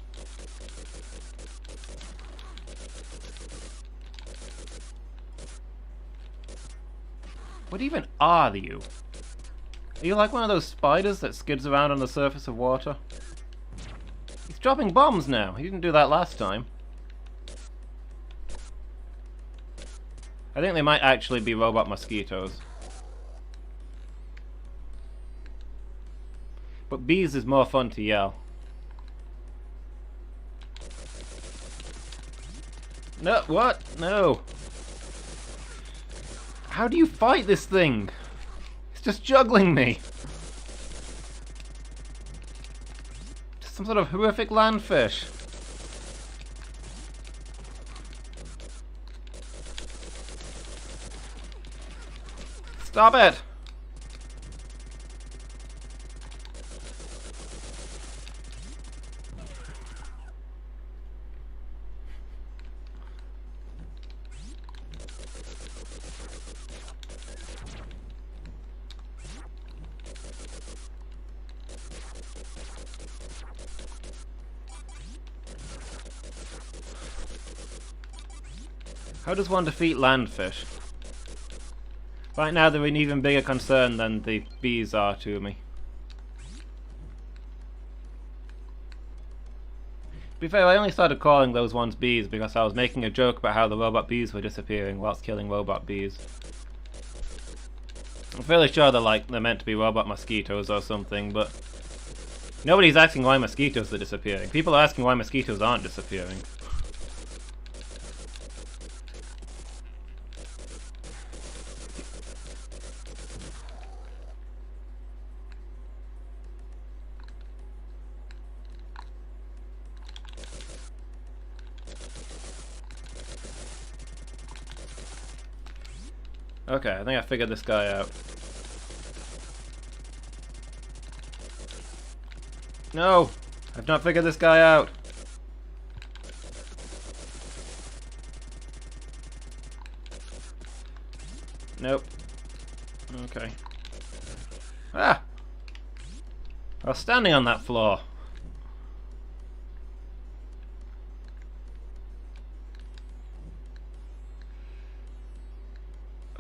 What even are you? Are you like one of those spiders that skids around on the surface of water? He's dropping bombs now. He didn't do that last time. I think they might actually be robot mosquitoes. But bees is more fun to yell. No, what? No. How do you fight this thing? It's just juggling me. Just some sort of horrific landfish. Stop it! How does one defeat landfish? Right now they're an even bigger concern than the bees are to me. be fair, I only started calling those ones bees because I was making a joke about how the robot bees were disappearing whilst killing robot bees. I'm fairly sure they're meant to be robot mosquitoes or something, but nobody's asking why mosquitoes are disappearing. People are asking why mosquitoes aren't disappearing. Okay, I think I figured this guy out. No! I've not figured this guy out! Nope. Okay. Ah! I was standing on that floor.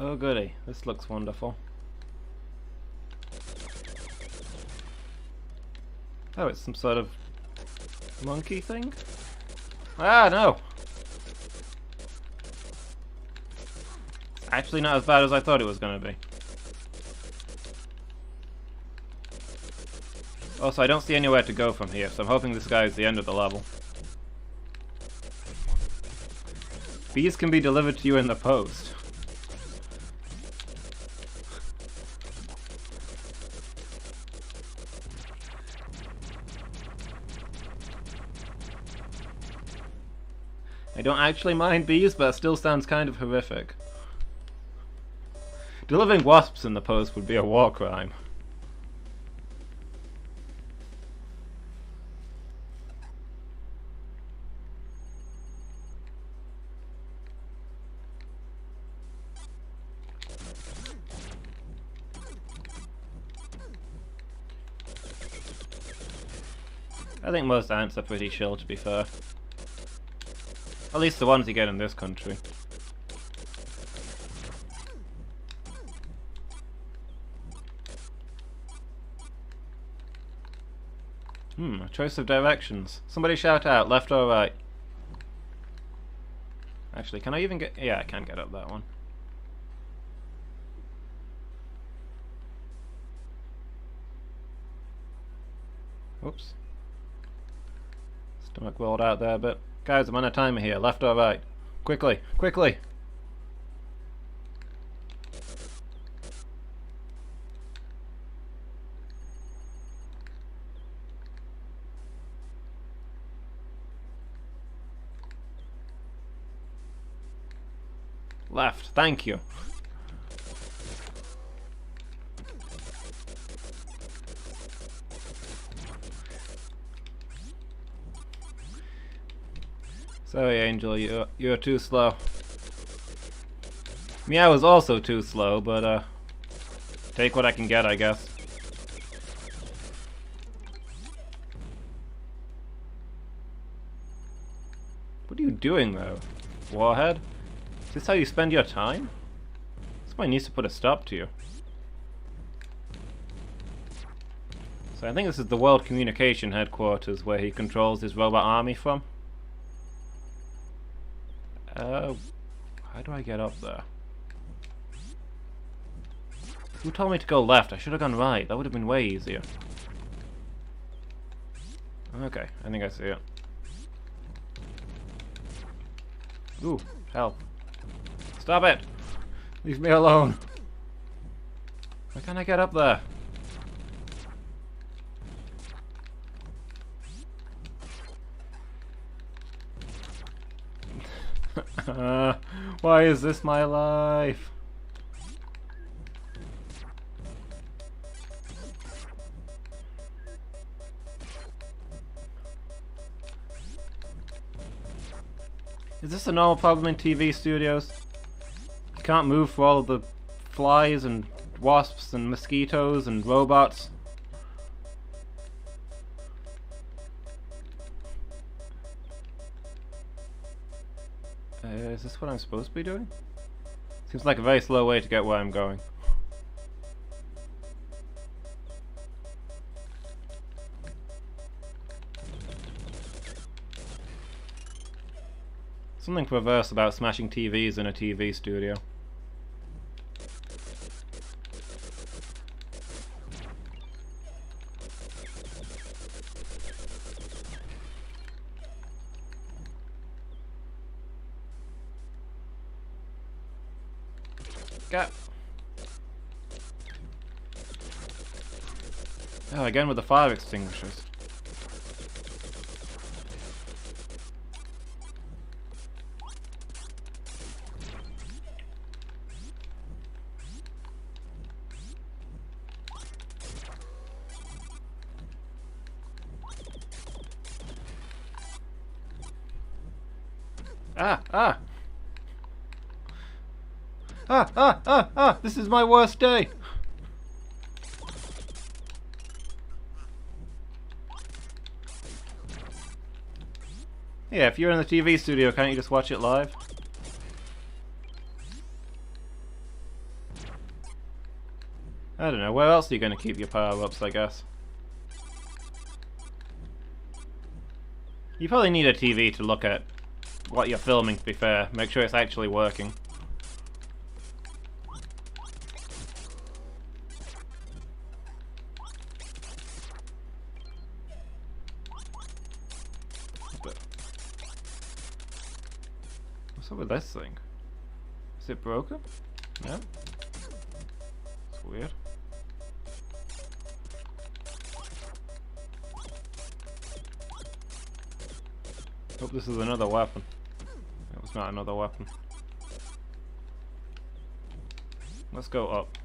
Oh goody, this looks wonderful. Oh, it's some sort of monkey thing? Ah, no! Actually not as bad as I thought it was going to be. Also, I don't see anywhere to go from here, so I'm hoping this guy is the end of the level. Bees can be delivered to you in the post. I don't actually mind bees, but it still sounds kind of horrific. Delivering wasps in the post would be a war crime. I think most ants are pretty chill, to be fair. At least the ones you get in this country. A choice of directions. Somebody shout out, left or right? Actually, can I even get... Yeah, I can get up that one. Oops. Stomach rolled out there, but... Guys, I'm on a timer here. Left or right? Quickly! Quickly! Left. Thank you. Sorry, Angel, you're too slow. Meow was also too slow, but take what I can get, I guess. What are you doing, though, Warhead? Is this how you spend your time? Somebody needs to put a stop to you. So I think this is the World Communication Headquarters where he controls his robot army from. How do I get up there? Who told me to go left? I should have gone right. That would have been way easier. Okay, I think I see it. Ooh, help. Stop it! Leave me alone. Why can't I get up there? Why is this my life? Is this a normal problem in TV studios? You can't move for all the flies and wasps and mosquitoes and robots? Is this what I'm supposed to be doing? Seems like a very slow way to get where I'm going. Something perverse about smashing TVs in a TV studio. Go. Oh, again with the fire extinguishers. Ah, ah! Ah, ah, ah, ah! This is my worst day! Yeah, if you're in the TV studio, can't you just watch it live? I don't know, where else are you going to keep your power-ups, I guess? You probably need a TV to look at what you're filming, to be fair. Make sure it's actually working. What's up with this thing? Is it broken? No? It's weird. Hope this is another weapon. It was not another weapon. Let's go up.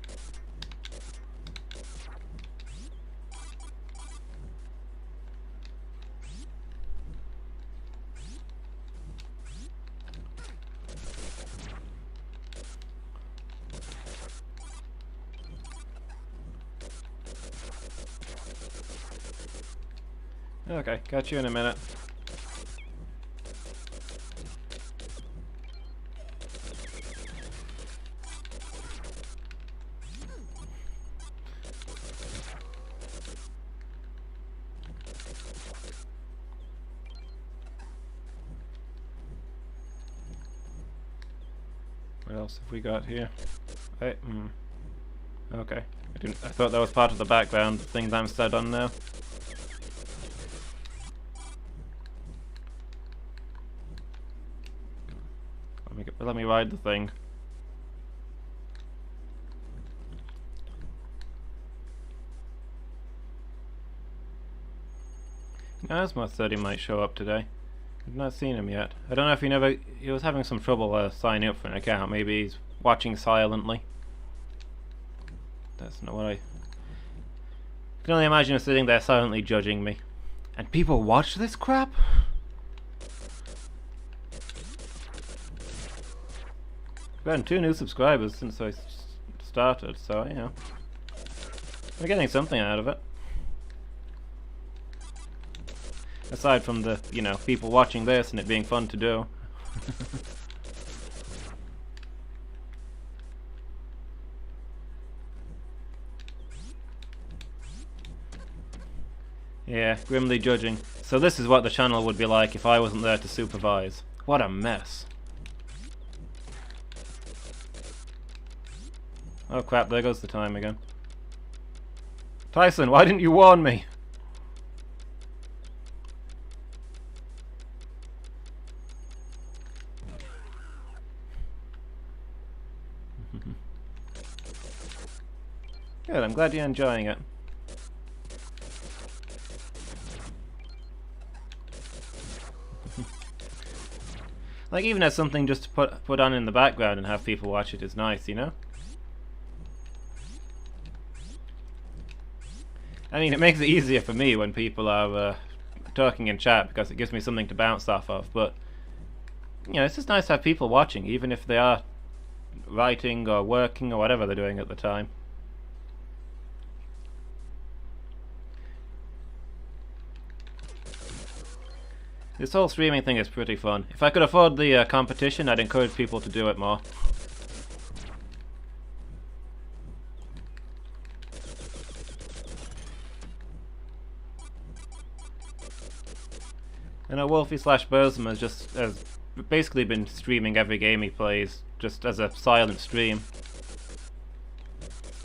Okay, catch you in a minute. What else have we got here? Hey, okay. I thought that was part of the background, the things I'm set on now. Let me ride the thing. Asma said he might show up today. I've not seen him yet. I don't know if he was having some trouble signing up for an account. Maybe he's watching silently. That's not what I can only imagine him sitting there silently judging me. And people watch this crap? I've gotten 2 new subscribers since I started, so you know, we're getting something out of it. Aside from the, you know, people watching this and it being fun to do. Yeah, grimly judging. So this is what the channel would be like if I wasn't there to supervise. What a mess. Oh crap, there goes the time again. Tyson, why didn't you warn me? Good, I'm glad you're enjoying it. Like, even as something just to put on in the background and have people watch it is nice, you know? I mean, it makes it easier for me when people are talking in chat because it gives me something to bounce off of, but you know, it's just nice to have people watching, even if they are writing or working or whatever they're doing at the time. This whole streaming thing is pretty fun. If I could afford the competition, I'd encourage people to do it more. I know Wolfie / Burzum has basically been streaming every game he plays, just as a silent stream.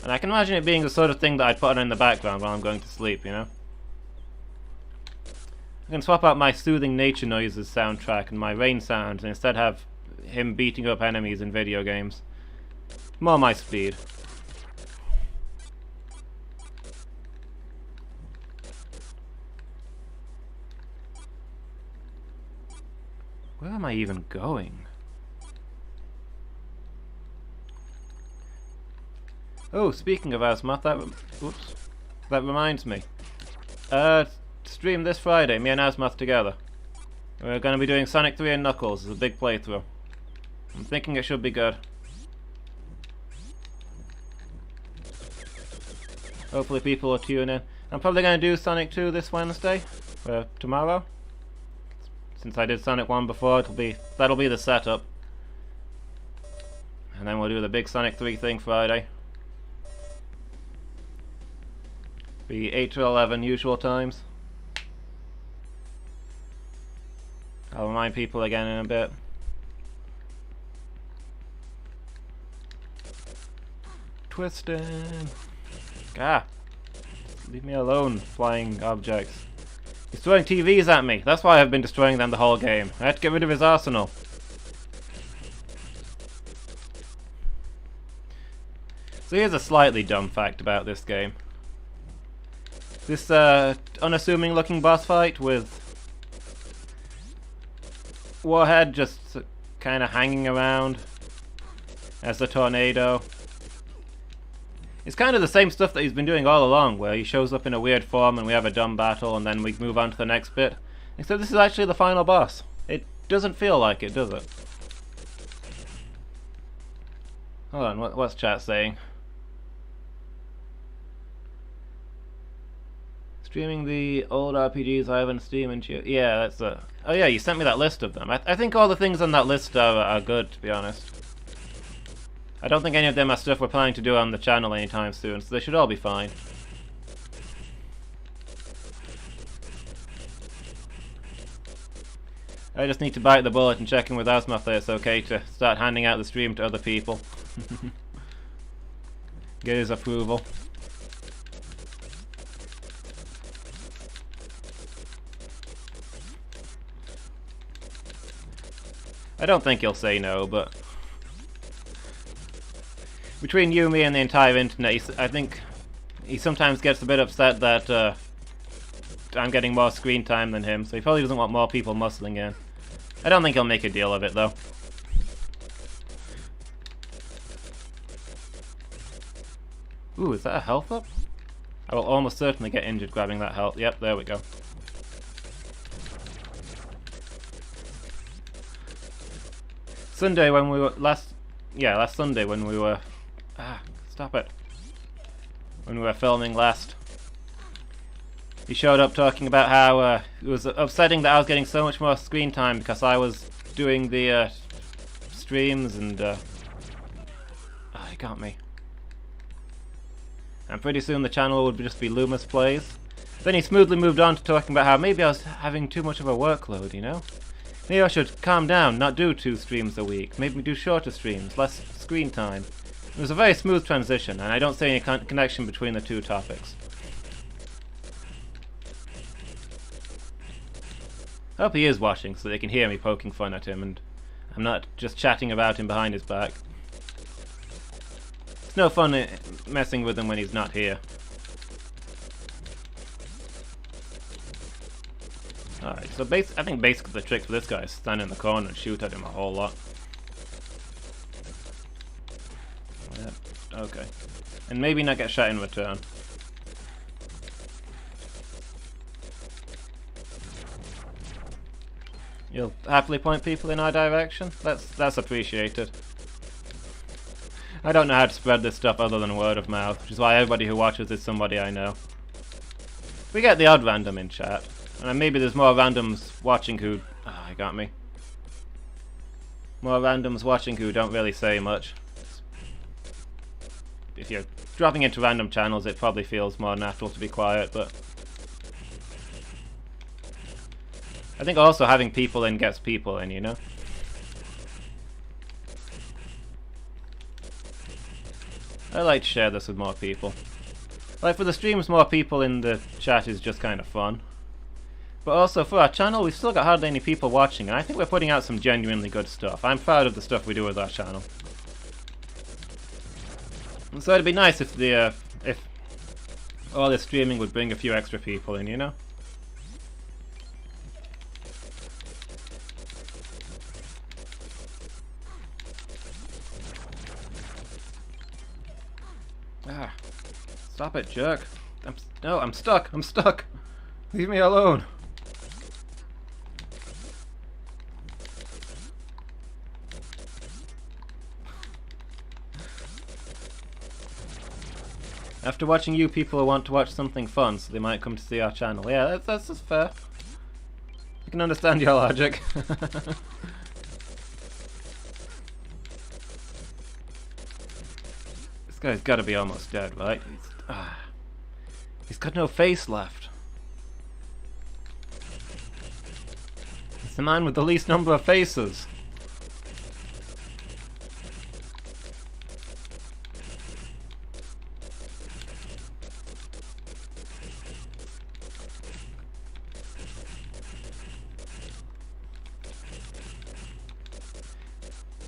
And I can imagine it being the sort of thing that I'd put on in the background while I'm going to sleep, you know? I can swap out my soothing nature noises soundtrack and my rain sounds and instead have him beating up enemies in video games. More my speed. Where am I even going? Oh, speaking of Asmoth, that reminds me. Stream this Friday, me and Asmoth together. We're going to be doing Sonic 3 and Knuckles as a big playthrough. I'm thinking it should be good. Hopefully people will tune in. I'm probably going to do Sonic 2 this Wednesday, tomorrow. Since I did Sonic 1 before, that'll be the setup. And then we'll do the big Sonic 3 thing Friday. Be 8 to 11 usual times. I'll remind people again in a bit. Twisting. Ah! Leave me alone, flying objects. He's throwing TVs at me. That's why I've been destroying them the whole game. I had to get rid of his arsenal. So here's a slightly dumb fact about this game. This unassuming looking boss fight with Warhead just kind of hanging around as the tornado. It's kind of the same stuff that he's been doing all along, where he shows up in a weird form and we have a dumb battle and then we move on to the next bit. Except this is actually the final boss. It doesn't feel like it, does it? Hold on, what's chat saying? Streaming the old RPGs I have on Steam and yeah, that's a... Oh yeah, you sent me that list of them. I think all the things on that list are good, to be honest. I don't think any of them are stuff we're planning to do on the channel anytime soon, so they should all be fine. I just need to bite the bullet and check in with Asmoth that it's okay to start handing out the stream to other people. Get his approval. I don't think he'll say no, but... Between you, me, and the entire internet, I think he sometimes gets a bit upset that I'm getting more screen time than him, so he probably doesn't want more people muscling in. I don't think he'll make a deal of it, though. Ooh, is that a health up? I will almost certainly get injured grabbing that health. Yep, there we go. Sunday when we were last Sunday when we were stop it. When we were filming last, he showed up talking about how it was upsetting that I was getting so much more screen time because I was doing the streams and he got me. And pretty soon the channel would just be Lumus Plays. Then he smoothly moved on to talking about how maybe I was having too much of a workload, you know? Maybe I should calm down, not do 2 streams a week. Maybe do shorter streams, less screen time. It was a very smooth transition, and I don't see any connection between the two topics. I hope he is watching so they can hear me poking fun at him, and I'm not just chatting about him behind his back. It's no fun messing with him when he's not here. Alright, so I think basically the trick for this guy is stand in the corner and shoot at him a whole lot. Yep, okay. And maybe not get shot in return. You'll happily point people in our direction? That's appreciated. I don't know how to spread this stuff other than word of mouth, which is why everybody who watches is somebody I know. We get the odd random in chat. And maybe there's more randoms watching who... he got me. More randoms watching who don't really say much. If you're dropping into random channels, it probably feels more natural to be quiet, but... I think also having people in gets people in, you know? I like to share this with more people. Like, for the streams, more people in the chat is just kind of fun. But also, for our channel, we've still got hardly any people watching, and I think we're putting out some genuinely good stuff. I'm proud of the stuff we do with our channel. And so it'd be nice if if all this streaming would bring a few extra people in, you know? Ah. Stop it, jerk. No, I'm stuck. I'm stuck. Leave me alone. After watching you, people will want to watch something fun, so they might come to see our channel. Yeah, that's just fair. I can understand your logic. This guy's gotta be almost dead, right? He's got no face left. It's the man with the least number of faces.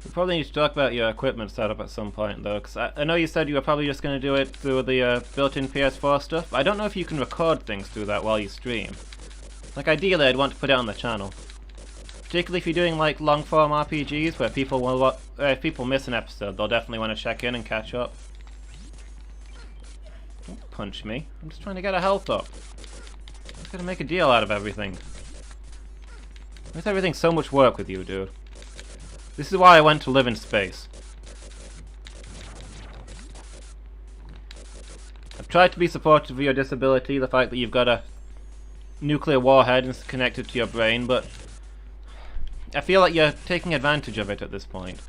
We probably need to talk about your equipment setup at some point, though, because I know you said you were probably just going to do it through the built-in PS4 stuff. I don't know if you can record things through that while you stream. Like, ideally, I'd want to put it on the channel. Particularly if you're doing, like, long-form RPGs, where people will, if people miss an episode, they'll definitely want to check in and catch up. Don't punch me. I'm just trying to get a health up. I'm just gonna make a deal out of everything. Why is everything so much work with you, dude? This is why I went to live in space. I've tried to be supportive of your disability, the fact that you've got a nuclear warhead and it's connected to your brain, but I feel like you're taking advantage of it at this point.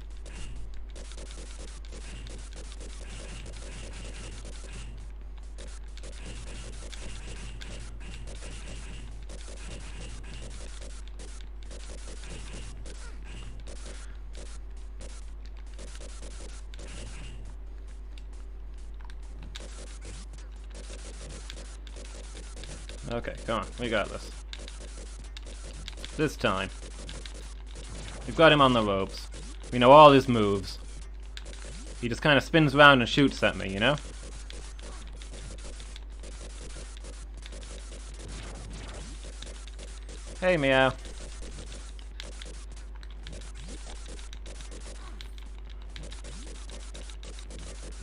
Okay, come on, we got this. This time. We've got him on the ropes. We know all his moves. He just kind of spins around and shoots at me, you know? Hey, Meow.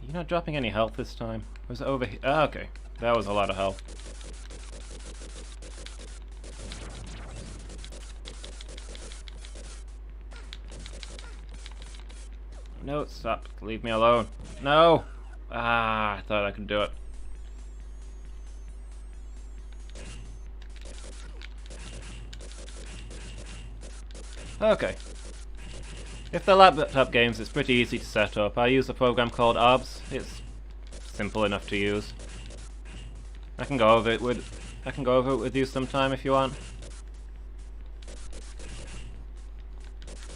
You're not dropping any health this time? Was it over here? Ah, okay. That was a lot of health. No, stop. Leave me alone. No! Ah, I thought I could do it. Okay. If they're laptop games, it's pretty easy to set up. I use a program called OBS. It's simple enough to use. I can go over it with you sometime if you want.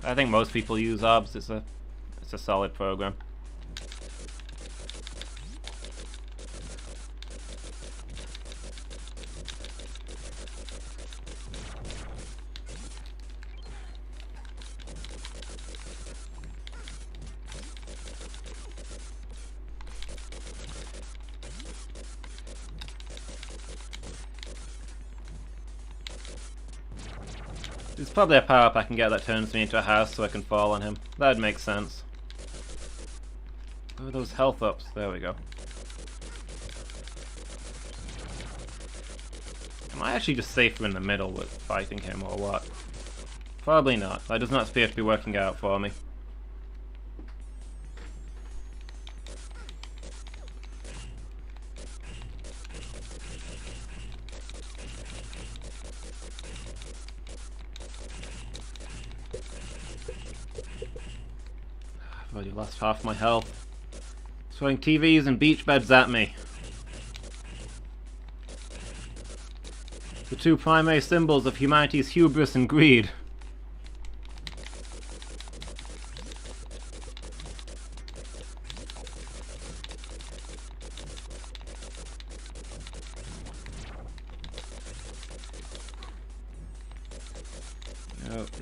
I think most people use OBS. It's a solid program. There's probably a power-up I can get that turns me into a house so I can fall on him. That'd make sense. Where are those health ups? There we go. Am I actually just safer in the middle with fighting him or what? Probably not. That does not appear to be working out for me. I've already lost half my health. Throwing TVs and beach beds at me. The two primary symbols of humanity's hubris and greed.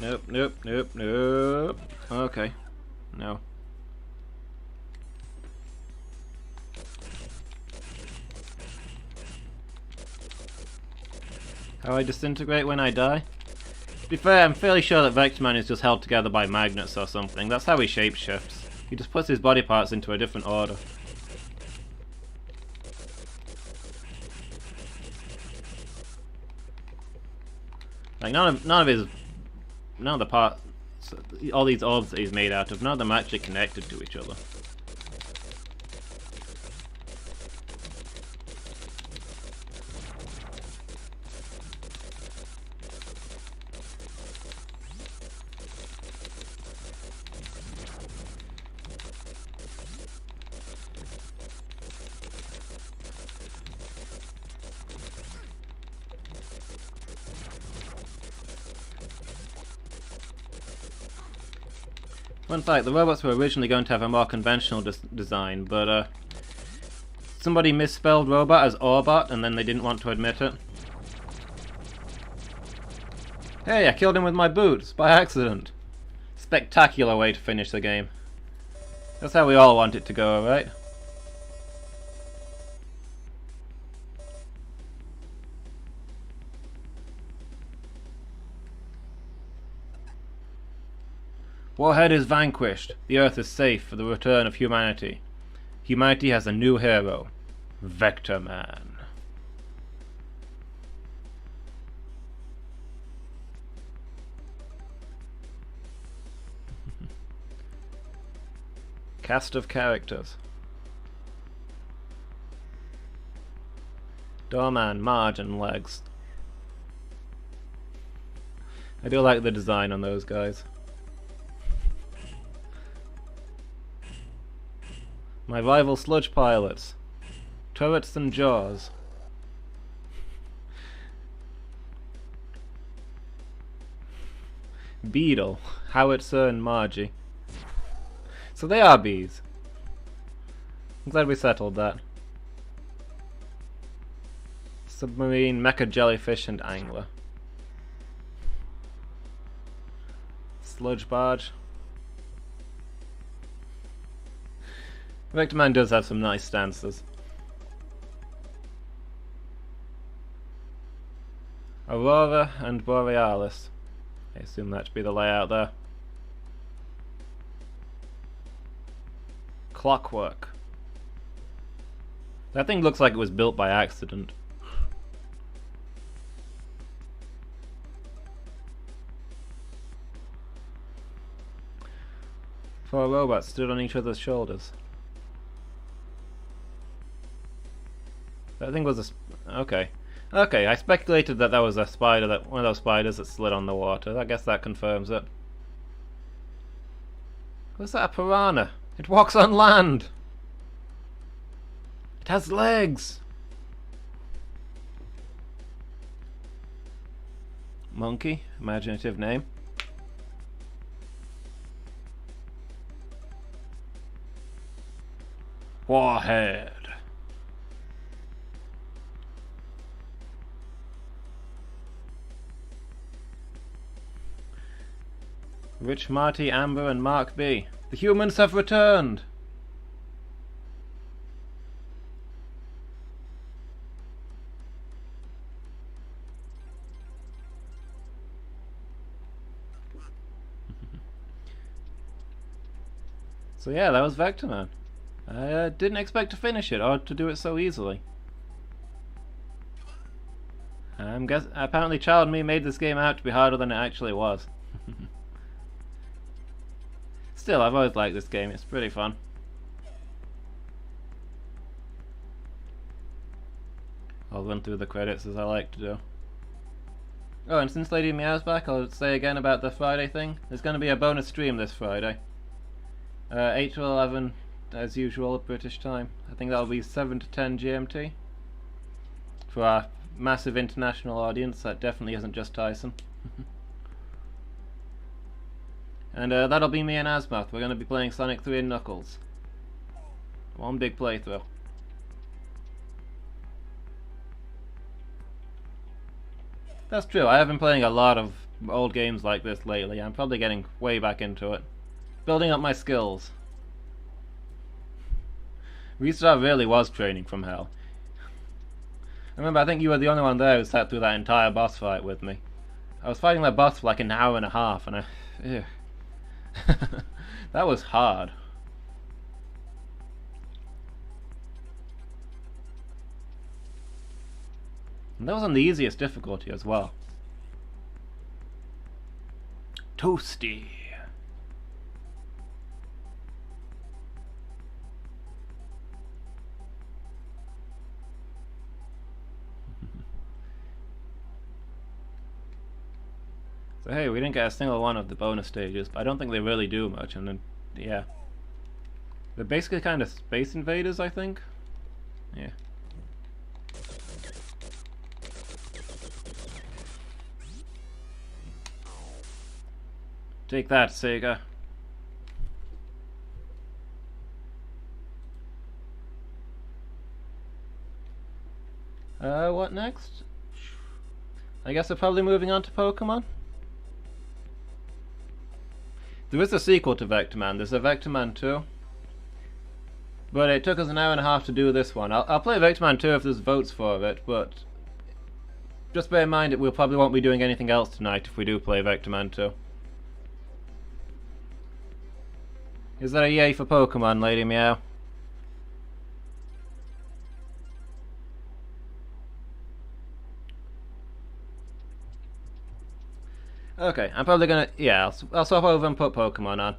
nope, nope, nope, nope. Okay. No. How I disintegrate when I die? To be fair, I'm fairly sure that Vectorman is just held together by magnets or something. That's how he shapeshifts. He just puts his body parts into a different order. Like none of the parts, all these orbs that he's made out of, none of them are actually connected to each other. Fun fact, the robots were originally going to have a more conventional design, but somebody misspelled robot as Orbot, and then they didn't want to admit it. Hey, I killed him with my boots, by accident. Spectacular way to finish the game. That's how we all want it to go, right? Warhead is vanquished. The Earth is safe for the return of humanity. Humanity has a new hero, Vectorman. Cast of characters. Doorman, Marge, and Legs. I do like the design on those guys. My rival sludge pilots. Turrets and Jaws. Beetle, Howitzer, and Margie. So they are bees. I'm glad we settled that. Submarine, mecha jellyfish, and angler. Sludge barge. Vectorman does have some nice stances. Aurora and Borealis. I assume that to be the layout there. Clockwork. That thing looks like it was built by accident. Four robots stood on each other's shoulders. That thing was a... okay. Okay, I speculated that that was a spider, one of those spiders that slid on the water. I guess that confirms it. Was that a piranha? It walks on land! It has legs! Monkey, imaginative name. Warhead. Rich, Marty, Amber, and Mark B. The humans have returned! So yeah, that was Vectorman. I didn't expect to finish it, or to do it so easily. Apparently Child Me made this game out to be harder than it actually was. Still, I've always liked this game, it's pretty fun. I'll run through the credits as I like to do. Oh, and since Lady Meow's back, I'll say again about the Friday thing. There's going to be a bonus stream this Friday. 8 to 11, as usual, British time. I think that'll be 7 to 10 GMT. For our massive international audience, that definitely isn't just Tyson. And that'll be me and Asmoth. We're going to be playing Sonic 3 and Knuckles. One big playthrough. That's true, I have been playing a lot of old games like this lately. I'm probably getting way back into it. Building up my skills. Restart really was training from hell. Remember, I think you were the only one there who sat through that entire boss fight with me. I was fighting that boss for like an hour and a half, and that was hard. And that was on the easiest difficulty as well. Toasty. So hey, we didn't get a single one of the bonus stages, but I don't think they really do much, and then, yeah. They're basically kind of Space Invaders, I think? Yeah. Take that, Sega. What next? I guess we're probably moving on to Pokemon? There is a sequel to Vectorman. There's a Vectorman 2. But it took us an hour and a half to do this one. I'll play Vectorman 2 if there's votes for it, but just bear in mind that we probably won't be doing anything else tonight if we do play Vectorman 2. Is that a yay for Pokemon, Lady Meow? Okay, I'm probably gonna... yeah, I'll swap over and put Pokemon on.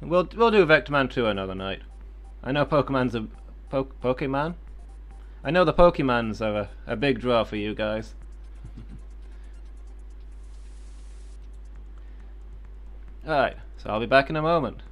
We'll do Vectorman 2 another night. I know Pokemon's a... Pokemon? I know the Pokemons are a big draw for you guys. Alright, so I'll be back in a moment.